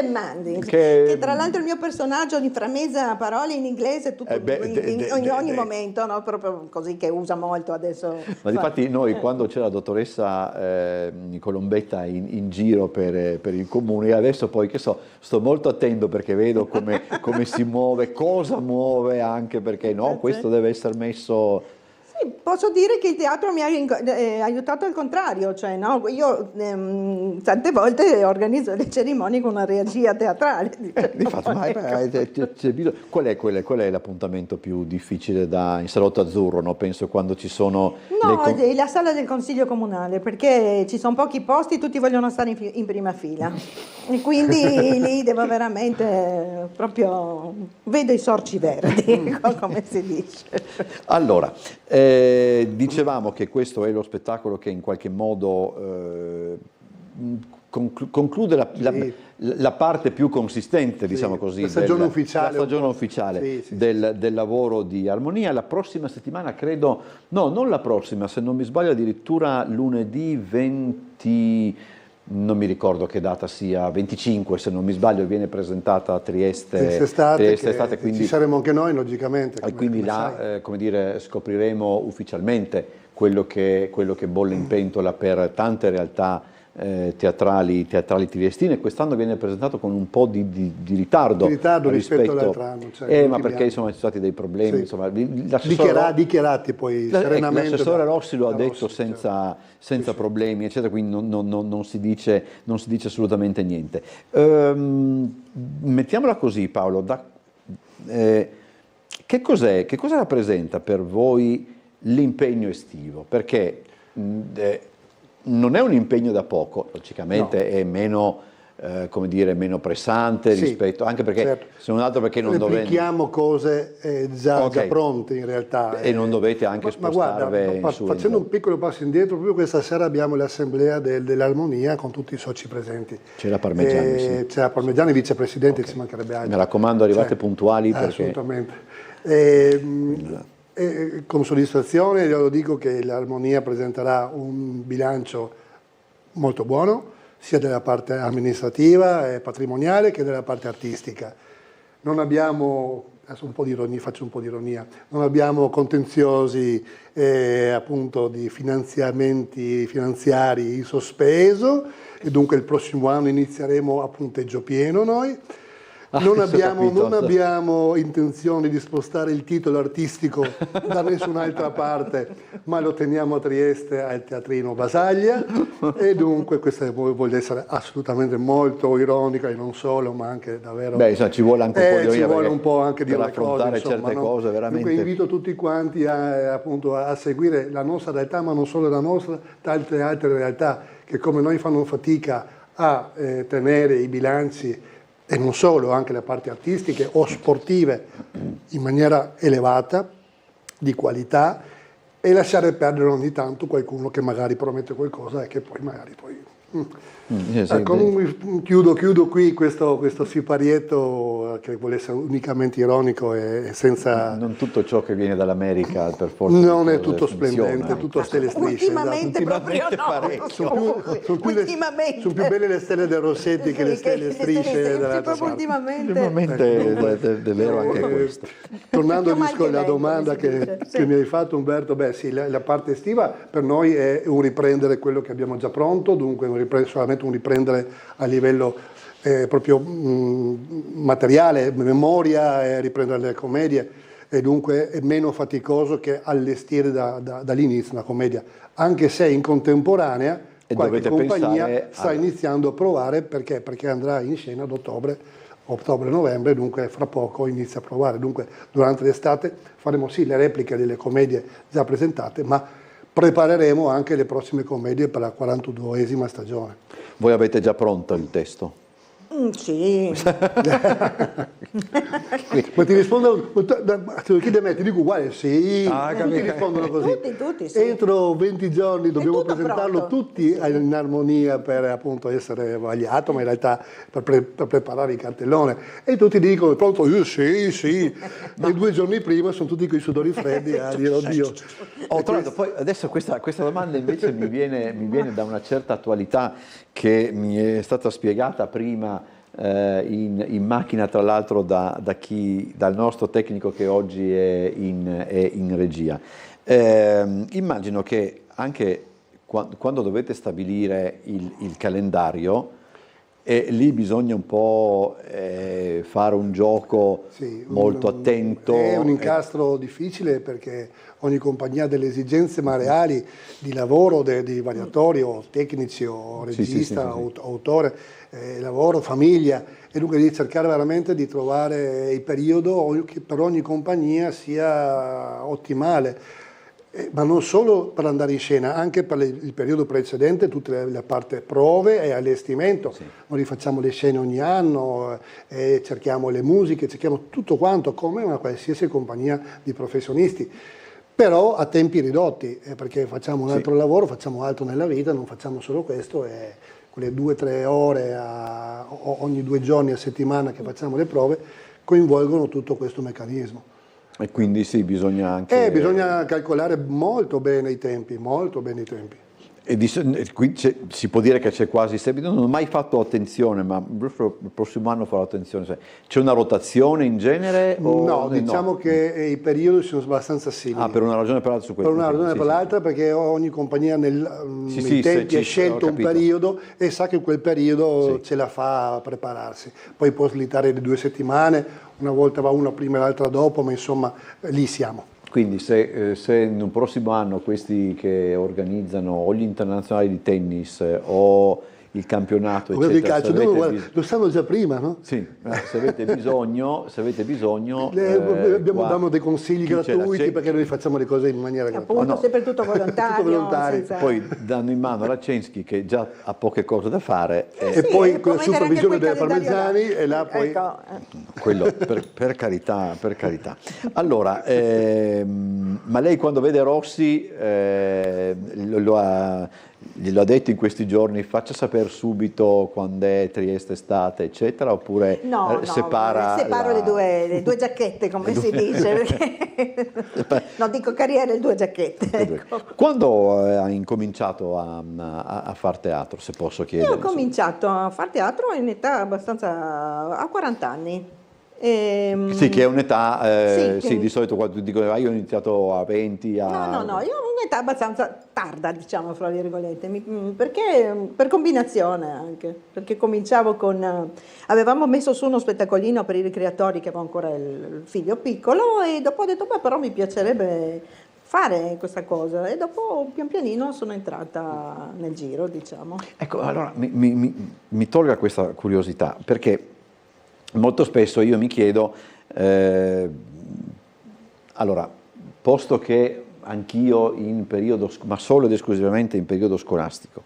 E: Che tra l'altro il mio personaggio inframesa parole in inglese in ogni momento, no? Proprio così, che usa molto adesso.
A: Ma difatti noi quando c'è la dottoressa Colombetta in giro per il comune, adesso poi che so, sto molto attento perché vedo come si muove, cosa muove, anche perché no, questo deve essere messo.
E: Sì, posso dire che il teatro mi ha aiutato al contrario, cioè, no? Io tante volte organizzo le cerimonie con una regia teatrale.
A: Qual è l'appuntamento più difficile in salotto azzurro? No? Penso quando ci sono...
E: è la sala del consiglio comunale, perché ci sono pochi posti, tutti vogliono stare in prima fila. E quindi lì devo veramente vedo i sorci verdi, come si dice.
A: Allora, dicevamo che questo è lo spettacolo che in qualche modo conclude la parte più consistente, diciamo così,
D: la stagione
A: ufficiale del lavoro di Armonia. La prossima settimana credo, no, non la prossima, se non mi sbaglio addirittura lunedì 20, non mi ricordo che data sia, 25 se non mi sbaglio, viene presentata a Trieste estate, quindi
D: ci saremo anche noi logicamente.
A: E quindi là come dire, scopriremo ufficialmente quello che bolle in pentola per tante realtà teatrali triestine. Quest'anno viene presentato con un po' di ritardo
D: rispetto all'altro anno,
A: ma perché insomma ci sono stati dei problemi, insomma,
D: dichiarati poi serenamente.
A: L'assessore Rossi lo ha detto senza problemi, eccetera, quindi non si dice assolutamente niente. Mettiamola così, Paolo, che cosa rappresenta per voi l'impegno estivo? Perché non è un impegno da poco, logicamente è meno, meno pressante rispetto, anche perché se non altro perché non dovete...
D: Replichiamo cose già pronte in realtà.
A: E non dovete anche spostarvi in su.
D: Facendo un piccolo passo indietro, proprio questa sera abbiamo l'assemblea dell'Armonia con tutti i soci presenti.
A: C'è la Parmigiani, sì.
D: C'è la Parmigiani, vicepresidente, ci mancherebbe altro.
A: Mi raccomando, arrivate puntuali perché...
D: Assolutamente. Con soddisfazione io dico che l'Armonia presenterà un bilancio molto buono, sia della parte amministrativa e patrimoniale che della parte artistica. Non abbiamo, adesso faccio un po' di ironia, non abbiamo contenziosi appunto di finanziamenti finanziari in sospeso e dunque il prossimo anno inizieremo a punteggio pieno noi. Non abbiamo intenzione di spostare il titolo artistico da nessun'altra parte, ma lo teniamo a Trieste al Teatrino Basaglia e dunque questa voglio essere assolutamente molto ironica e non solo, ma anche davvero...
A: ci vuole anche un po' di ironia,
D: ci vuole un po' anche
A: per
D: dire
A: affrontare
D: le cose,
A: certe cose veramente...
D: Dunque invito tutti quanti a seguire la nostra realtà, ma non solo la nostra, tante altre realtà che come noi fanno fatica a tenere i bilanci e non solo, anche le parti artistiche o sportive in maniera elevata, di qualità, e lasciare perdere ogni tanto qualcuno che magari promette qualcosa e che poi magari chiudo qui questo siparietto che vuole essere unicamente ironico e senza...
A: Non tutto ciò che viene dall'America per forza
D: non è tutto splendente, tutto a stelle strisce.
E: Ultimamente
A: parecchio.
D: Sono più belle le stelle del Rossetti che le stelle strisce dell'altra parte.
A: Ultimamente è vero anche questo.
D: Tornando alla domanda che mi hai fatto, Umberto, la parte estiva per noi è un riprendere quello che abbiamo già pronto, dunque solamente un riprendere a livello proprio materiale, memoria, riprendere le commedie, e dunque è meno faticoso che allestire dall'inizio una commedia, anche se in contemporanea qualche compagnia sta iniziando a provare perché andrà in scena ad ottobre ottobre-novembre, dunque fra poco inizia a provare. Dunque durante l'estate faremo sì le repliche delle commedie già presentate, ma prepareremo anche le prossime commedie per la 42esima stagione.
A: Voi avete già pronto il testo?
E: Sì.
D: Ma ti rispondono, te lo chiede a me, ti dico uguale, sì, tutti
A: capito.
D: rispondono così.
E: Tutti, sì.
D: Entro 20 giorni dobbiamo
E: tutto
D: presentarlo
E: pronto.
D: tutti in armonia per appunto essere vagliato, ma in realtà per preparare il cartellone. E tutti dicono, pronto? Io sì, sì. E 2 giorni prima sono tutti con i sudori freddi a dire, oddio.
A: Tra l'altro, poi adesso questa domanda invece mi viene da una certa attualità che mi è stata spiegata prima in macchina, tra l'altro dal nostro tecnico che oggi è in regia. Immagino che anche quando dovete stabilire il calendario, lì bisogna un po' fare un gioco molto attento.
D: È un incastro difficile perché ogni compagnia ha delle esigenze ma reali di lavoro, di variatori o tecnici o regista o autore, lavoro, famiglia, e dunque devi cercare veramente di trovare il periodo che per ogni compagnia sia ottimale. Ma non solo per andare in scena, anche per il periodo precedente, tutta la parte prove e allestimento. Noi rifacciamo le scene ogni anno, cerchiamo le musiche, cerchiamo tutto quanto, come una qualsiasi compagnia di professionisti. Però a tempi ridotti, perché facciamo un altro lavoro, facciamo altro nella vita, non facciamo solo questo, e quelle 2-3 ore ogni 2 giorni a settimana che facciamo le prove coinvolgono tutto questo meccanismo.
A: E quindi sì, bisogna anche...
D: bisogna calcolare molto bene i tempi, molto bene i tempi.
A: E qui si può dire che c'è quasi sempre, non ho mai fatto attenzione, ma il prossimo anno farò attenzione. C'è una rotazione in genere?
D: No, diciamo che i periodi sono abbastanza simili.
A: Per una ragione o per l'altra su questo?
D: Per una ragione o per l'altra, perché ogni compagnia nei tempi ha scelto un periodo e sa che quel periodo ce la fa a prepararsi. Poi può slittare di 2 settimane, una volta va una prima e l'altra dopo, ma insomma lì siamo.
A: Quindi se in un prossimo anno questi che organizzano o gli internazionali di tennis o il campionato, eccetera,
D: lo sanno già prima, no?
A: Sì, se avete bisogno
D: diamo dei consigli gratuiti perché noi facciamo le cose in maniera gratuita.
E: Appunto, sempre tutto volontario.
D: Tutto volontario.
E: Senza...
A: Poi danno in mano la Censchi che già ha poche cose da fare.
D: E poi con la supervisione delle Parmegiani e là poi...
E: Ecco.
A: Quello per carità. Allora, ma lei quando vede Rossi glielo ha detto in questi giorni, faccia sapere subito quando è Trieste estate, eccetera, oppure
E: separo le due giacchette, come si dice, perché no, dico carriere, 2 giacchette. Ecco.
A: Quando ha incominciato a far teatro, se posso chiedere?
E: Io ho cominciato a far teatro in età abbastanza, a 40 anni.
A: Sì, che è un'età,
E: sì,
A: di solito quando dicono io ho iniziato a 20,
E: No, io ho un'età abbastanza tarda, diciamo, fra virgolette, perché per combinazione anche, perché cominciavo avevamo messo su uno spettacolino per i ricreatori che avevo ancora il figlio piccolo e dopo ho detto, beh, però mi piacerebbe fare questa cosa e dopo pian pianino sono entrata nel giro, diciamo.
A: Ecco, allora mi tolga questa curiosità, perché molto spesso io mi chiedo, allora, posto che anch'io in periodo, ma solo ed esclusivamente in periodo scolastico,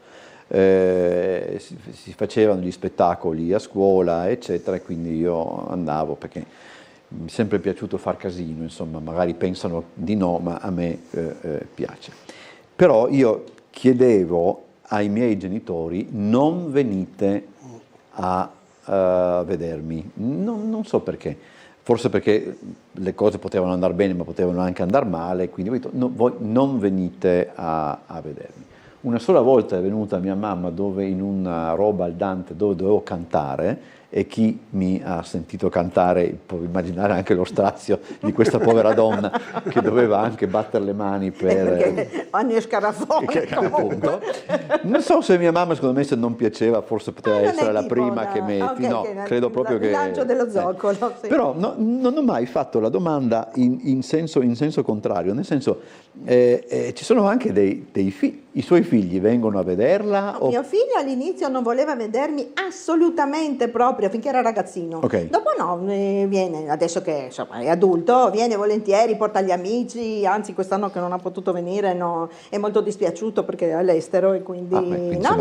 A: si facevano gli spettacoli a scuola, eccetera, e quindi io andavo perché mi è sempre piaciuto far casino, insomma, magari pensano di no, ma a me piace. Però io chiedevo ai miei genitori, non venite a vedermi, non so perché, forse perché le cose potevano andare bene ma potevano anche andare male, quindi ho detto voi non venite a vedermi. Una sola volta è venuta mia mamma in una roba al Dante dove dovevo cantare e chi mi ha sentito cantare può immaginare anche lo strazio di questa povera donna che doveva anche battere le mani
E: perché ogni scarafone
A: appunto. Non so se mia mamma, secondo me, se non piaceva forse poteva essere la prima che metti, no, credo proprio che...
E: Il lancio dello zoccolo, sì.
A: Però non ho mai fatto la domanda in senso contrario, nel senso ci sono anche dei figli, I suoi figli vengono a vederla?
E: No, mio figlio all'inizio non voleva vedermi assolutamente proprio, finché era ragazzino.
A: Ok.
E: Dopo no, viene, adesso che insomma, è adulto, viene volentieri, porta gli amici, anzi quest'anno che non ha potuto venire è molto dispiaciuto perché è all'estero e quindi... No,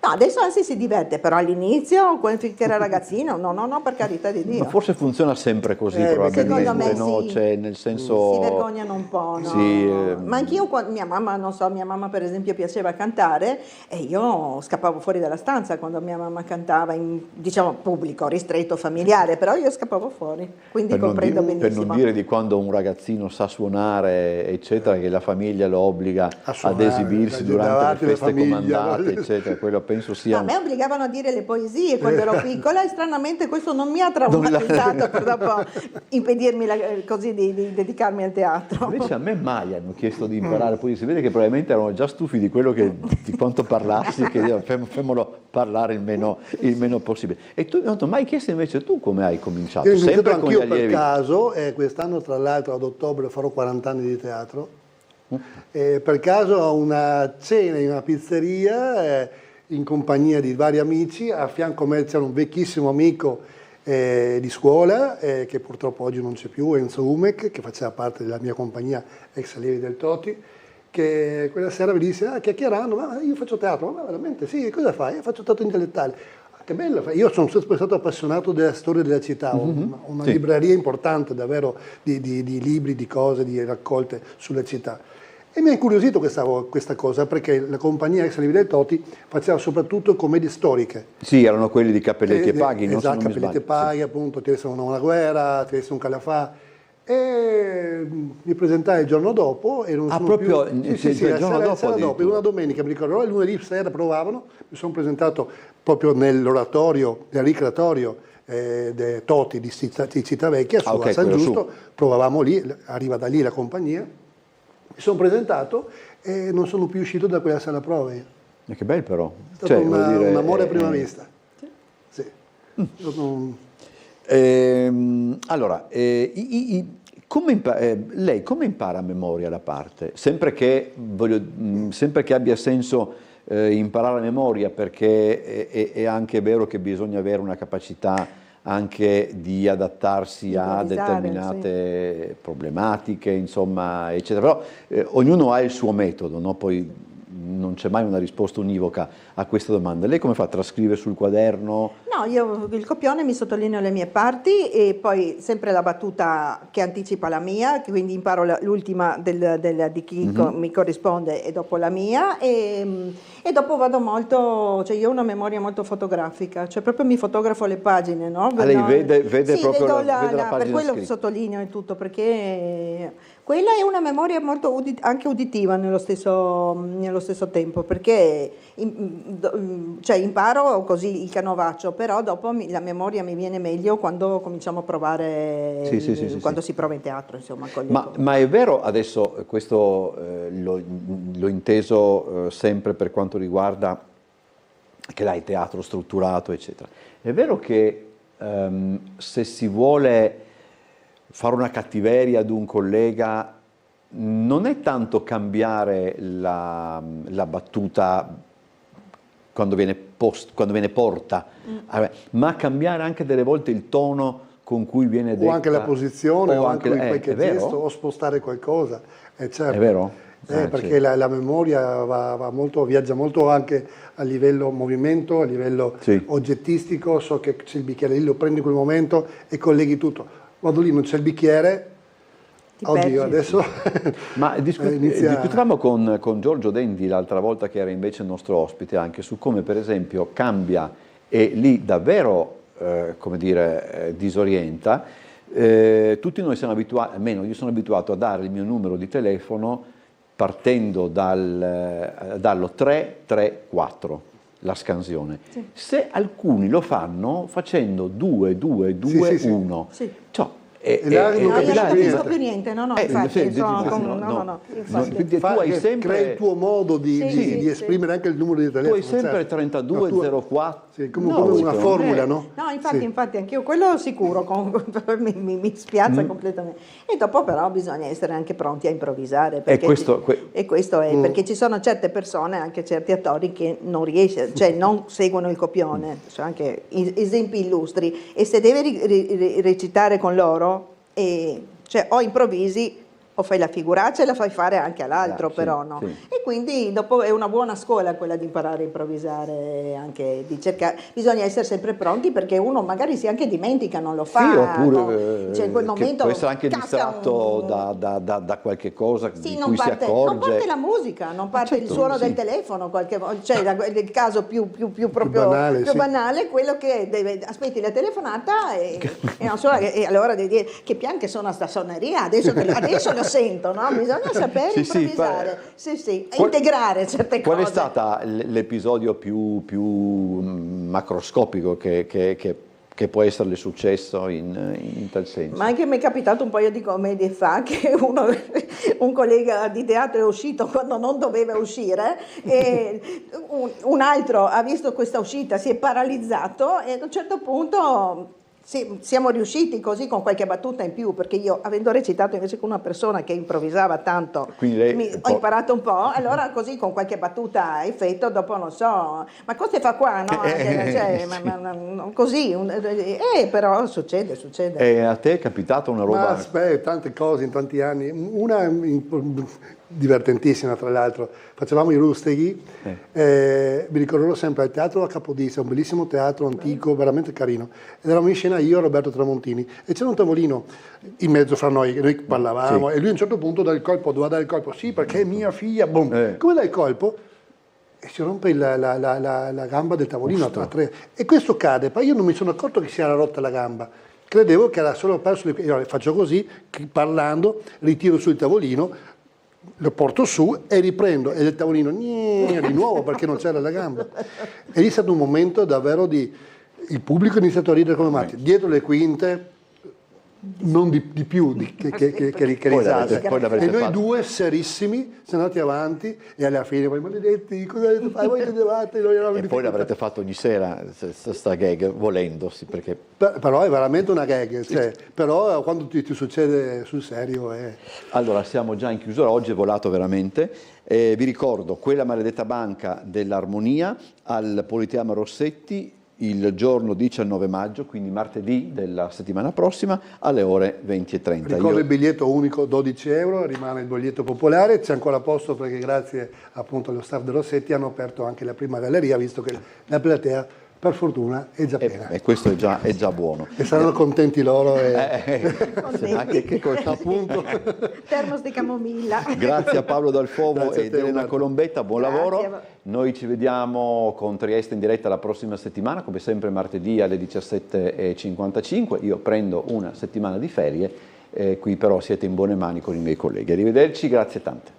E: adesso anzi si diverte, però all'inizio, finché era ragazzino, no, per carità di Dio.
A: Ma forse funziona sempre così, probabilmente,
E: secondo me
A: no?
E: sì.
A: Cioè, nel senso...
E: Si vergognano un po', no?
A: Sì,
E: Ma anch'io, mia mamma, non so, mia mamma per esempio piaceva cantare e io scappavo fuori dalla stanza quando mia mamma cantava in, diciamo, pubblico, ristretto, familiare, però io scappavo fuori, quindi comprendo benissimo.
A: Per non dire di quando un ragazzino sa suonare, eccetera, che la famiglia lo obbliga ad esibirsi durante le feste comandate, eccetera, quello penso sia...
E: No, a me obbligavano a dire le poesie quando ero piccola e stranamente questo non mi ha traumatizzato per dopo impedirmi così di dedicarmi al teatro.
A: Invece a me mai hanno chiesto di imparare poesie, si vede che probabilmente erano già stufi di quello di quanto parlassi, che femmelo parlare il meno possibile. E tu non ti ho mai chiesto invece tu come hai cominciato?
D: Io ho iniziato
A: Sempre con gli
D: anch'io per
A: allievi?
D: caso, e quest'anno tra l'altro ad ottobre farò 40 anni di teatro. Per caso a una cena in una pizzeria in compagnia di vari amici, a fianco a me c'era un vecchissimo amico di scuola che purtroppo oggi non c'è più, Enzo Umek, che faceva parte della mia compagnia ex allievi del Toti, che quella sera mi disse, chiacchierando, ma io faccio teatro, ma veramente sì, cosa fai? Io faccio teatro intellettuale. Che bello, io sono sempre stato appassionato della storia della città, una libreria importante davvero di libri, di cose, di raccolte sulla città. E mi ha incuriosito questa cosa, perché la compagnia ex allievi del Toti faceva soprattutto commedie storiche.
A: Sì, erano quelli di Cappelletti e Paghi, no?
D: Esatto, Cappelletti e Paghi, appunto, Ti resta una guerra, Ti resta un calafà. E mi presentai il giorno dopo e non sono
A: proprio
D: più...
A: il giorno
D: la
A: dopo
D: sera dopo, in una domenica, mi ricordo, il lunedì sera provavano, mi sono presentato proprio nell'oratorio, nel ricreatorio dei Toti di Civitavecchia, a San Giusto, provavamo lì, arriva da lì la compagnia, mi sono presentato e non sono più uscito da quella sala prove io.
A: Che bello però.
D: È stato un amore a prima vista. Sì.
A: Allora, lei come impara a memoria la parte? Sempre che abbia senso imparare a memoria, perché è anche vero che bisogna avere una capacità anche di adattarsi a determinate problematiche, insomma, eccetera. Però ognuno ha il suo metodo, no? Poi non c'è mai una risposta univoca a questa domanda. Lei come fa? Trascrive sul quaderno?
E: No, io il copione mi sottolineo le mie parti e poi sempre la battuta che anticipa la mia, quindi imparo l'ultima di chi mi corrisponde e dopo la mia e dopo vado molto, cioè io ho una memoria molto fotografica, cioè proprio mi fotografo le pagine, no?
A: Lei vede
E: sì,
A: proprio
E: vedo
A: la pagina
E: per quello
A: scritta.
E: sottolineo e tutto, perché quella è una memoria molto anche uditiva nello stesso tempo, perché cioè imparo così il canovaccio, però dopo la memoria mi viene meglio quando cominciamo a provare, quando si prova in teatro, insomma.
A: Ma è vero, adesso questo l'ho inteso sempre per quanto riguarda che dai teatro strutturato, eccetera. È vero che se si vuole fare una cattiveria ad un collega non è tanto cambiare la battuta quando viene porta, ma cambiare anche delle volte il tono con cui viene detta.
D: O anche la posizione, o anche qualche gesto,
A: vero?
D: o spostare qualcosa. Certo.
A: È vero?
D: Perché la memoria viaggia molto anche a livello movimento, a livello oggettistico. So che c'è il bicchiere lì, lo prendi in quel momento e colleghi tutto. Vado lì, non c'è il bicchiere, oddio, adesso
A: Ma discutevamo con Giorgio Dendi l'altra volta, che era invece il nostro ospite, anche su come per esempio cambia e lì davvero, disorienta. Tutti noi siamo abituati, almeno io sono abituato a dare il mio numero di telefono partendo dallo 334. La scansione. Sì. Se alcuni lo fanno facendo 2, 2, 2, 1.
E: Sì.
A: Cioè,
E: io non capisco più niente, infatti. Tu
A: hai sempre...
D: Crei il tuo modo di esprimere anche il numero di telefono.
A: Tu hai sempre 32, 04,
D: Sì, come,
A: No,
D: come una
A: secondo
D: formula,
A: me-
D: no?
E: No, infatti,
D: Sì.
E: infatti anch'io quello sicuro, mi spiazza completamente. E dopo però bisogna essere anche pronti a improvvisare. Perché
A: questo-
E: e questo è, perché ci sono certe persone, anche certi attori che non riescono, cioè non seguono il copione, sono anche esempi illustri, e se devi recitare con loro, cioè o improvvisi o fai la figuraccia e la fai fare anche all'altro,
A: Sì,
E: però no.
A: sì.
E: E quindi dopo è una buona scuola quella di imparare a improvvisare, anche di cercare, bisogna essere sempre pronti, perché uno magari si anche dimentica, non lo fa,
A: Sì, oppure
E: no? Cioè in quel
A: che
E: momento
A: può essere anche
E: casca
A: distratto
E: un-
A: da qualche cosa
E: Sì,
A: di
E: non
A: cui si
E: parte
A: accorge.
E: la musica, non parte il
A: certo,
E: suono
A: sì.
E: del telefono qualche volta, cioè il caso più proprio
D: banale,
E: più
D: sì.
E: banale è quello che aspetti la telefonata e non so, e allora devi dire che pian che sono a sta sonneria, adesso lo sento, no? Bisogna sapere
A: Sì, sì,
E: improvvisare, sì, e
A: Qual-
E: integrare certe
A: Qual è
E: cose.
A: stato l'episodio più macroscopico che può esserle successo in tal senso?
E: Ma anche mi è capitato un paio di commedie fa che un collega di teatro è uscito quando non doveva uscire, e un altro ha visto questa uscita, si è paralizzato, e ad un certo punto siamo riusciti così con qualche battuta in più, perché io, avendo recitato invece con una persona che improvvisava tanto,
A: Quindi lei
E: ho imparato un po', allora così con qualche battuta a effetto, dopo non so, ma cosa fa qua, no? Cioè,
A: sì.
E: così, però succede.
A: E a te è capitata una
D: Ma
A: roba...
D: aspetta, tante cose in tanti anni. Una divertentissima, tra l'altro. Facevamo i rusteghi, mi ricorderò sempre al Teatro a Capodistria, un bellissimo teatro antico, veramente carino. Ed eravamo in scena io e Roberto Tramontini. E c'era un tavolino in mezzo fra noi, che noi parlavamo,
A: Sì.
D: e lui a un certo punto dà il colpo, doveva dare il colpo. Sì, perché è mia figlia, boom. Come dà il colpo? E si rompe la gamba del tavolino a tre. E questo cade, poi io non mi sono accorto che si era rotta la gamba. Credevo che era solo perso io faccio così, parlando, ritiro sul tavolino, lo porto su e riprendo, e il tavolino di nuovo perché non c'era la gamba. E lì è stato un momento davvero il pubblico ha iniziato a ridere come matti. Dietro le quinte, non di più che risate.
A: Poi l'avrete
D: E noi
A: fatto.
D: due serissimi siamo andati avanti, e alla fine poi maledetti, cosa avete fatto? Voi vedevate, noi eravamo
A: E
D: in
A: poi
D: difficoltà.
A: l'avrete fatto ogni sera, sta gag, volendosi, perché...
D: Però è veramente una gag, cioè, però quando ti succede sul serio è...
A: Allora, siamo già in chiusura, oggi è volato veramente. Vi ricordo, Quella maledetta banca dell'Armonia al Politeama Rossetti il giorno 19 maggio, quindi martedì della settimana prossima, alle ore 20:30.
D: Ricordo il biglietto unico 12 euro, rimane il biglietto popolare, c'è ancora posto perché grazie appunto allo staff del Rossetti hanno aperto anche la prima galleria, visto che la platea per fortuna è già piena.
A: E questo è già buono.
D: E saranno contenti loro.
A: Anche che cosa,
D: Appunto.
E: Termos di camomilla.
A: Grazie a Paolo Dalfovo
D: Grazie a
A: ed
D: te,
A: Elena
D: Umberto.
A: Colombetta, buon
E: Grazie.
A: lavoro. Noi ci vediamo con Trieste in diretta la prossima settimana, come sempre martedì alle 17:55. Io prendo una settimana di ferie, qui però siete in buone mani con i miei colleghi. Arrivederci, grazie tante.